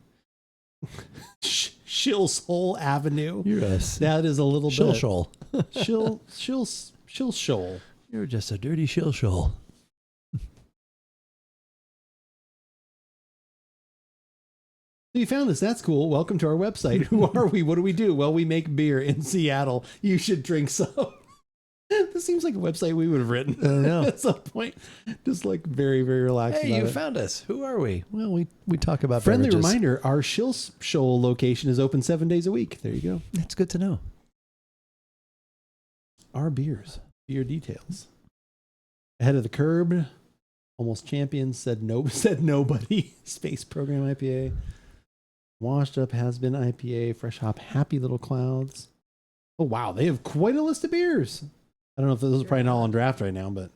Shilshole Avenue. That is a little bit. Shilshole. Shilshole. You're just a dirty shilshole. So you found us. That's cool. Welcome to our website. Who are we? What do we do? Well, we make beer in Seattle. You should drink some. This seems like a website we would have written at some point. Just like very, very relaxed. Hey, you found us. Who are we? Well, we talk about friendly beverages. Reminder, our Shilshole location is open 7 days a week. There you go. That's good to know. Our beers. Beer details. Ahead of the curb. Almost Champions said nobody. Space Program IPA. Washed Up Has Been IPA, Fresh Hop Happy Little Clouds. Oh, wow. They have quite a list of beers. I don't know if those are probably not all on draft right now, but.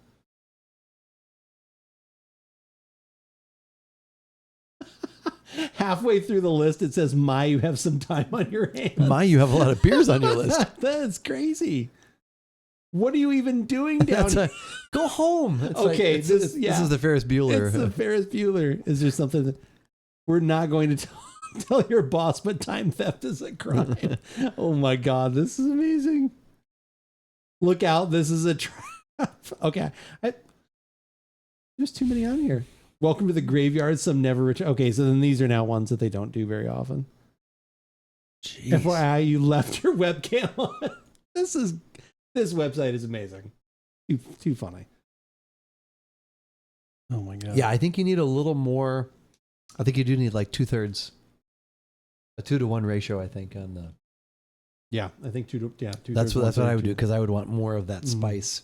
Halfway through the list, it says, "My, you have some time on your hands." My, you have a lot of beers on your list. That's crazy. What are you even doing down here? Go home. It's okay, this is the Ferris Bueller. It's the Ferris Bueller. Is there something that we're not going to tell your boss, but time theft is a crime? Oh my God, this is amazing. Look out, this is a trap. Okay. There's too many on here. Welcome to the graveyard, some never return. Okay, so then these are now ones that they don't do very often. Jeez. FYI, you left your webcam on. This This website is amazing. Too funny. Oh my god. Yeah, I think you need a little more. I think you do need like 2/3, a 2-to-1 ratio. I think on the. Yeah, I think two. That's what I would do because I would want more of that spice.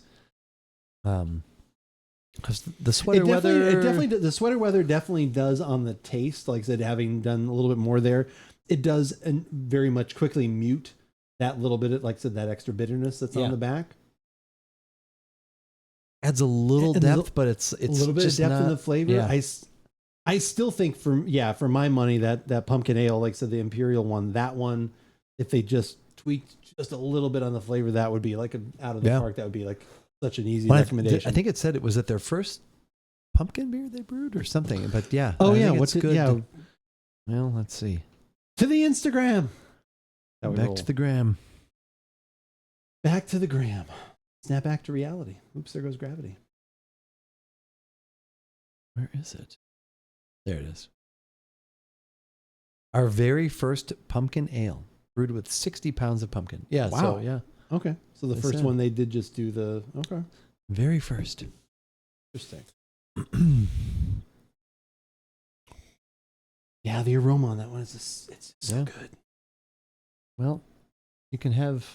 Because the sweater weather, the sweater weather definitely does on the taste. Like I said, having done a little bit more there, it does very much quickly mute that little bit of, like I said, that extra bitterness that's on the back. Adds a little depth, but it's a little bit of depth in the flavor. Yeah. I still think for my money that pumpkin ale, like I said, the Imperial one, that one, if they just tweaked just a little bit on the flavor, that would be like out of the park. That would be like such an easy recommendation. I think it said it was at their first pumpkin beer they brewed or something. But yeah. Oh yeah, what's good? Yeah. Well, let's see. To the Instagram. Back to the gram. Back to the gram. Snap back to reality. Oops, there goes gravity. Where is it? There it is. Our very first pumpkin ale, brewed with 60 pounds of pumpkin. Yeah. Wow. So, yeah. Okay. So the first one they did just do okay. Very first. Interesting. Yeah, the aroma on that one is it's so good. Well, you can have.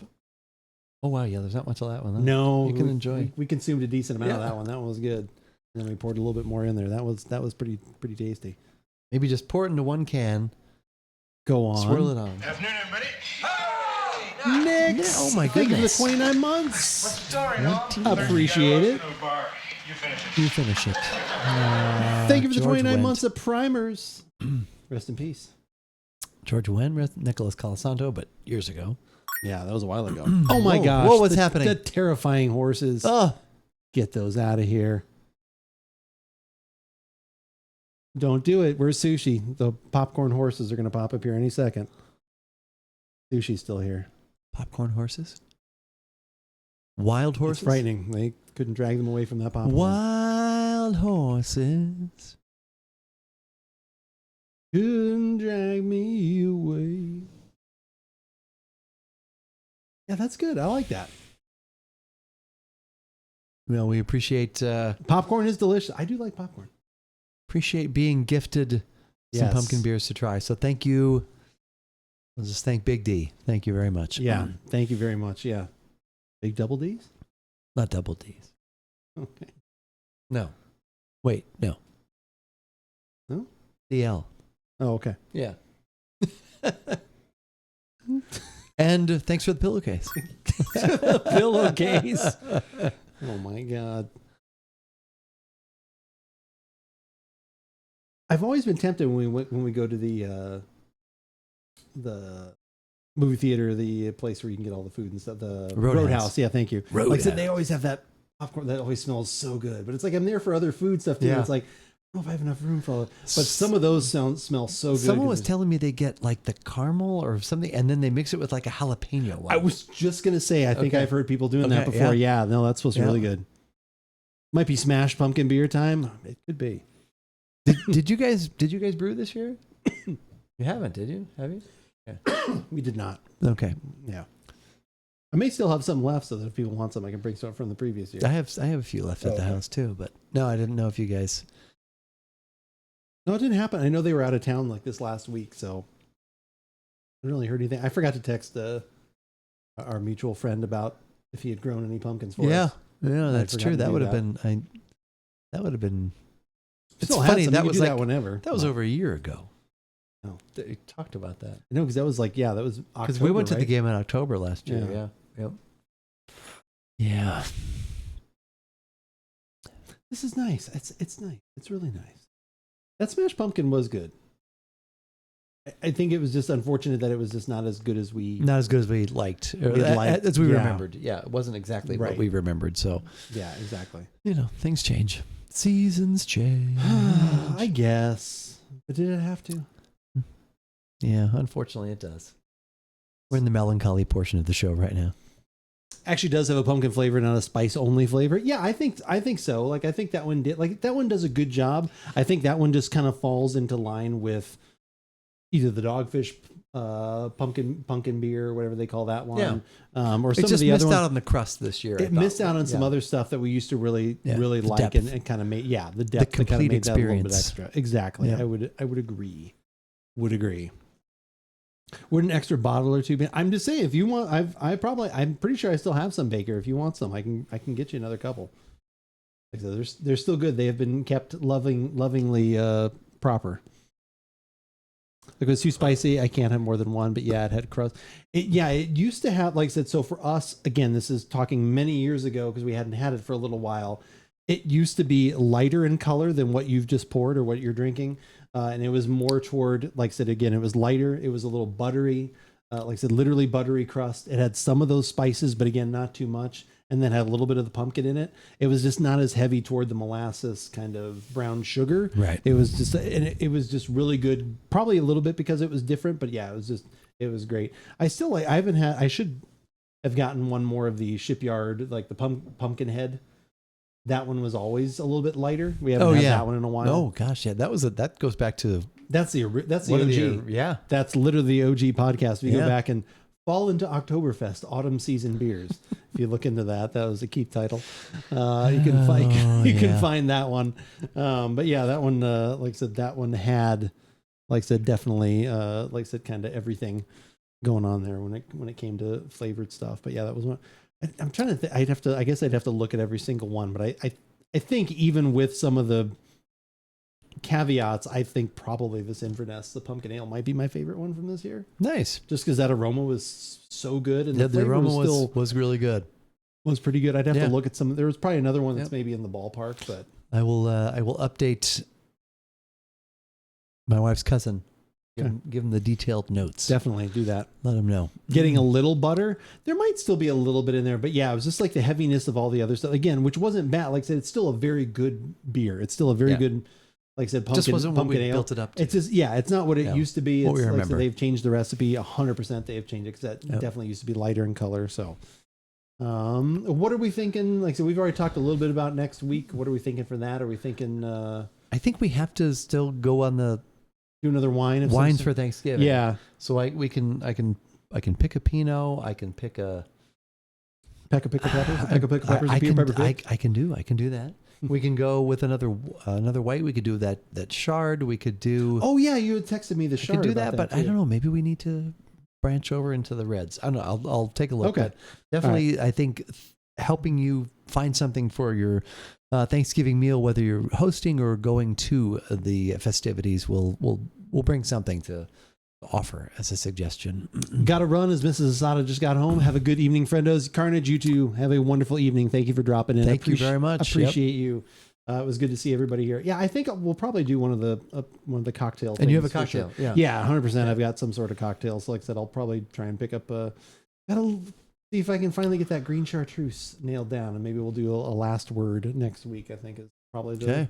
Oh wow, yeah. There's not much of that one. Huh? No, you can enjoy. We consumed a decent amount of that one. That one was good. And then we poured a little bit more in there. That was pretty tasty. Maybe just pour it into one can. Go on. Swirl it on. Afternoon, everybody. Nick! Yeah, oh my Thank goodness. you for the 29 months. What's the story, Norm? Appreciate it. You finish it. Thank you for the George 29 went. months of primers. Rest in peace. George went, Nicholas Colasanto, but years ago. Yeah, that was a while ago. Oh my gosh. Whoa, what's happening? The terrifying horses. Oh. Get those out of here. Don't do it. Where's Sushi? The popcorn horses are going to pop up here any second. Sushi's still here. Popcorn horses? Wild horses? It's frightening. They couldn't drag them away from that popcorn. Wild horses. Couldn't drag me away. Yeah, that's good. I like that. Well, we appreciate... popcorn is delicious. I do like popcorn. Appreciate being gifted some pumpkin beers to try. So thank you. I'll just thank Big D. Thank you very much. Yeah, thank you very much. Yeah. Big double D's? Not double D's. Okay. No. Wait, no. No? DL. Oh, okay. Yeah. And thanks for the pillowcase. Pillowcase. Oh my God. I've always been tempted when we go to the movie theater, the place where you can get all the food and stuff. The Roadhouse. Yeah, thank you. Roadhouse. Like I said, they always have that popcorn that always smells so good. But it's like I'm there for other food stuff too. Yeah. It's like I don't know if I have enough room for it. But some of those smell so good. Someone was telling me they get like the caramel or something, and then they mix it with like a jalapeno one. I was just gonna say, I think I've heard people doing that before. Yeah, no, that's supposed to be really good. Might be smashed pumpkin beer time. It could be. Did you guys brew this year? You haven't, did you? Have you? Yeah. We did not. Okay. Yeah. I may still have some left, so that if people want some, I can bring some from the previous year. I have a few left at the house too, but no, I didn't know if you guys. No, it didn't happen. I know they were out of town like this last week, so I didn't really heard anything. I forgot to text our mutual friend about if he had grown any pumpkins for us. Yeah, that's true. That would have been. That would have been. It's funny. That was like whenever. That was over a year ago. Oh, they talked about that. No, because that was that was October. Because we went to the game in October last year. Yeah. Yep. Yeah. This is nice. It's nice. It's really nice. That smashed pumpkin was good. I think it was just unfortunate that it was just not as good as we liked. As we remembered. Yeah, it wasn't exactly what we remembered. So yeah, exactly. Things change. Seasons change. I guess. But did it have to? Yeah, unfortunately it does. We're in the melancholy portion of the show right now. Actually does have a pumpkin flavor, not a spice only flavor. Yeah, I think so. Like I think that one did. Like that one does a good job. I think that one just kind of falls into line with either the Dogfish pumpkin beer, whatever they call that one, Yeah. or It some of just the missed other out ones. on the crust this year. It missed out on some other stuff that we used to really The like depth. and kind of made the depth that kind complete of made that a little bit experience. extra. Exactly. Yeah. I would agree. Would an extra bottle or two be? I'm just saying, if you want, I'm pretty sure I still have some, Baker. If you want some, I can get you another couple. Like I said, they're still good. They have been kept lovingly proper. If it was too spicy, I can't have more than one. But yeah, it had crust. It used to have, like I said. So for us, again, this is talking many years ago because we hadn't had it for a little while. It used to be lighter in color than what you've just poured or what you're drinking. And it was more toward, like I said, again, it was lighter. It was a little buttery, like I said, literally buttery crust. It had some of those spices, but again, not too much. And then had a little bit of the pumpkin in it. It was just not as heavy toward the molasses kind of brown sugar. Right. It was just, and it was just really good. Probably a little bit because it was different, but yeah, it was great. I should have gotten one more of the Shipyard, like the pumpkin head. That one was always a little bit lighter. We haven't had that one in a while. Oh gosh, yeah, that goes back to that's the OG. Yeah, that's literally the OG podcast. If you go back and fall into Oktoberfest autumn season beers, if you look into that, that was a keep title. You can find that one. But yeah, that one, like I said, that one had, like I said, definitely, like I said, kind of everything going on there when it came to flavored stuff. But yeah, that was one. I'm trying to think. I guess I'd have to look at every single one, but I think even with some of the caveats, I think probably this Inverness, the pumpkin ale, might be my favorite one from this year. Nice. Just because that aroma was so good, and the aroma was really good. Was pretty good. I'd have to look at some. There was probably another one that's maybe in the ballpark, but I will update my wife's cousin. Give him the detailed notes. Definitely do that. Let him know. Getting a little butter. There might still be a little bit in there, but yeah, it was just like the heaviness of all the other stuff. Again, which wasn't bad. Like I said, it's still a very good beer. It's still a very good, like I said, pumpkin, just wasn't pumpkin what we ale. built it up to. It's just, it's not what it used to be. It's what we remember. Like I said, they've changed the recipe 100%. They've changed it because that definitely used to be lighter in color. So, what are we thinking? Like I said, we've already talked a little bit about next week. What are we thinking for that? Are we thinking? I think we have to still go on the. Do another wine. Wines for Thanksgiving. Yeah. So I can pick a Pinot. I can pick a pickled peppers. Pickled peppers. I can do that. We can go with another white. We could do that Chard. We could do. Oh yeah, you had texted me the Chard. I could do that, but I don't know. Maybe we need to branch over into the reds. I don't know. I'll take a look. Okay. But definitely, I think helping you find something for your Thanksgiving meal, whether you're hosting or going to the festivities, will bring something to offer as a suggestion. Got to run as Mrs. Asada just got home. Have a good evening, friendos. Carnage, you two have a wonderful evening. Thank you for dropping in. Thank you very much. Appreciate you. It was good to see everybody here. Yeah, I think we'll probably do one of the cocktail things. And you have a cocktail. Sure. Yeah, 100%. I've got some sort of cocktail. So like I said, I'll probably try and pick up gotta see if I can finally get that green chartreuse nailed down, and maybe we'll do a last word next week. I think is probably the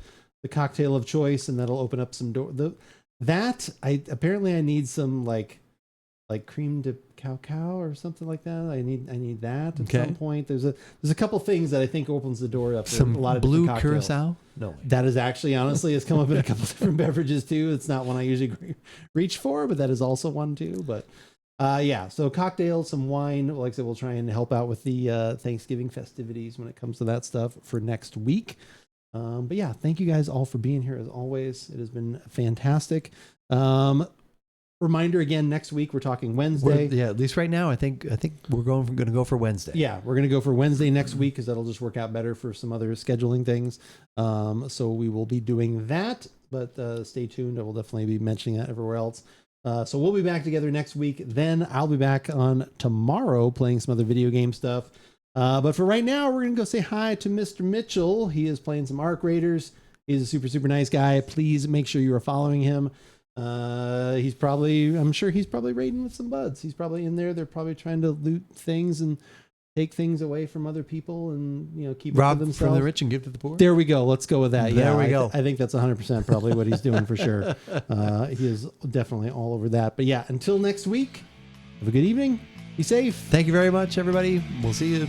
cocktail of choice, and that'll open up some door. I need some like cream de cacao or something like that. I need that at some point. There's a couple things that I think opens the door up. Some a lot of blue cocktails. Curacao. No, that is actually honestly has come up in a couple different beverages too. It's not one I usually reach for, but that is also one too. But so cocktails, some wine. Like I said, we'll try and help out with the Thanksgiving festivities when it comes to that stuff for next week. But yeah, thank you guys all for being here as always. It has been fantastic. Reminder again, next week we're talking Wednesday. At least right now, I think we're going to go for Wednesday. Yeah, we're going to go for Wednesday next week because that'll just work out better for some other scheduling things. So we will be doing that, but stay tuned. I will definitely be mentioning that everywhere else. So we'll be back together next week. Then I'll be back on tomorrow playing some other video game stuff. But for right now, we're going to go say hi to Mr. Mitchell. He is playing some Arc Raiders. He's a super, super nice guy. Please make sure you are following him. I'm sure he's probably raiding with some buds. He's probably in there. They're probably trying to loot things and take things away from other people and, keep rob it for themselves. From the rich and give to the poor. There we go. Let's go with that. There we go. I think that's 100% probably what he's doing for sure. He is definitely all over that. But yeah, until next week, have a good evening. Be safe. Thank you very much, everybody. We'll see you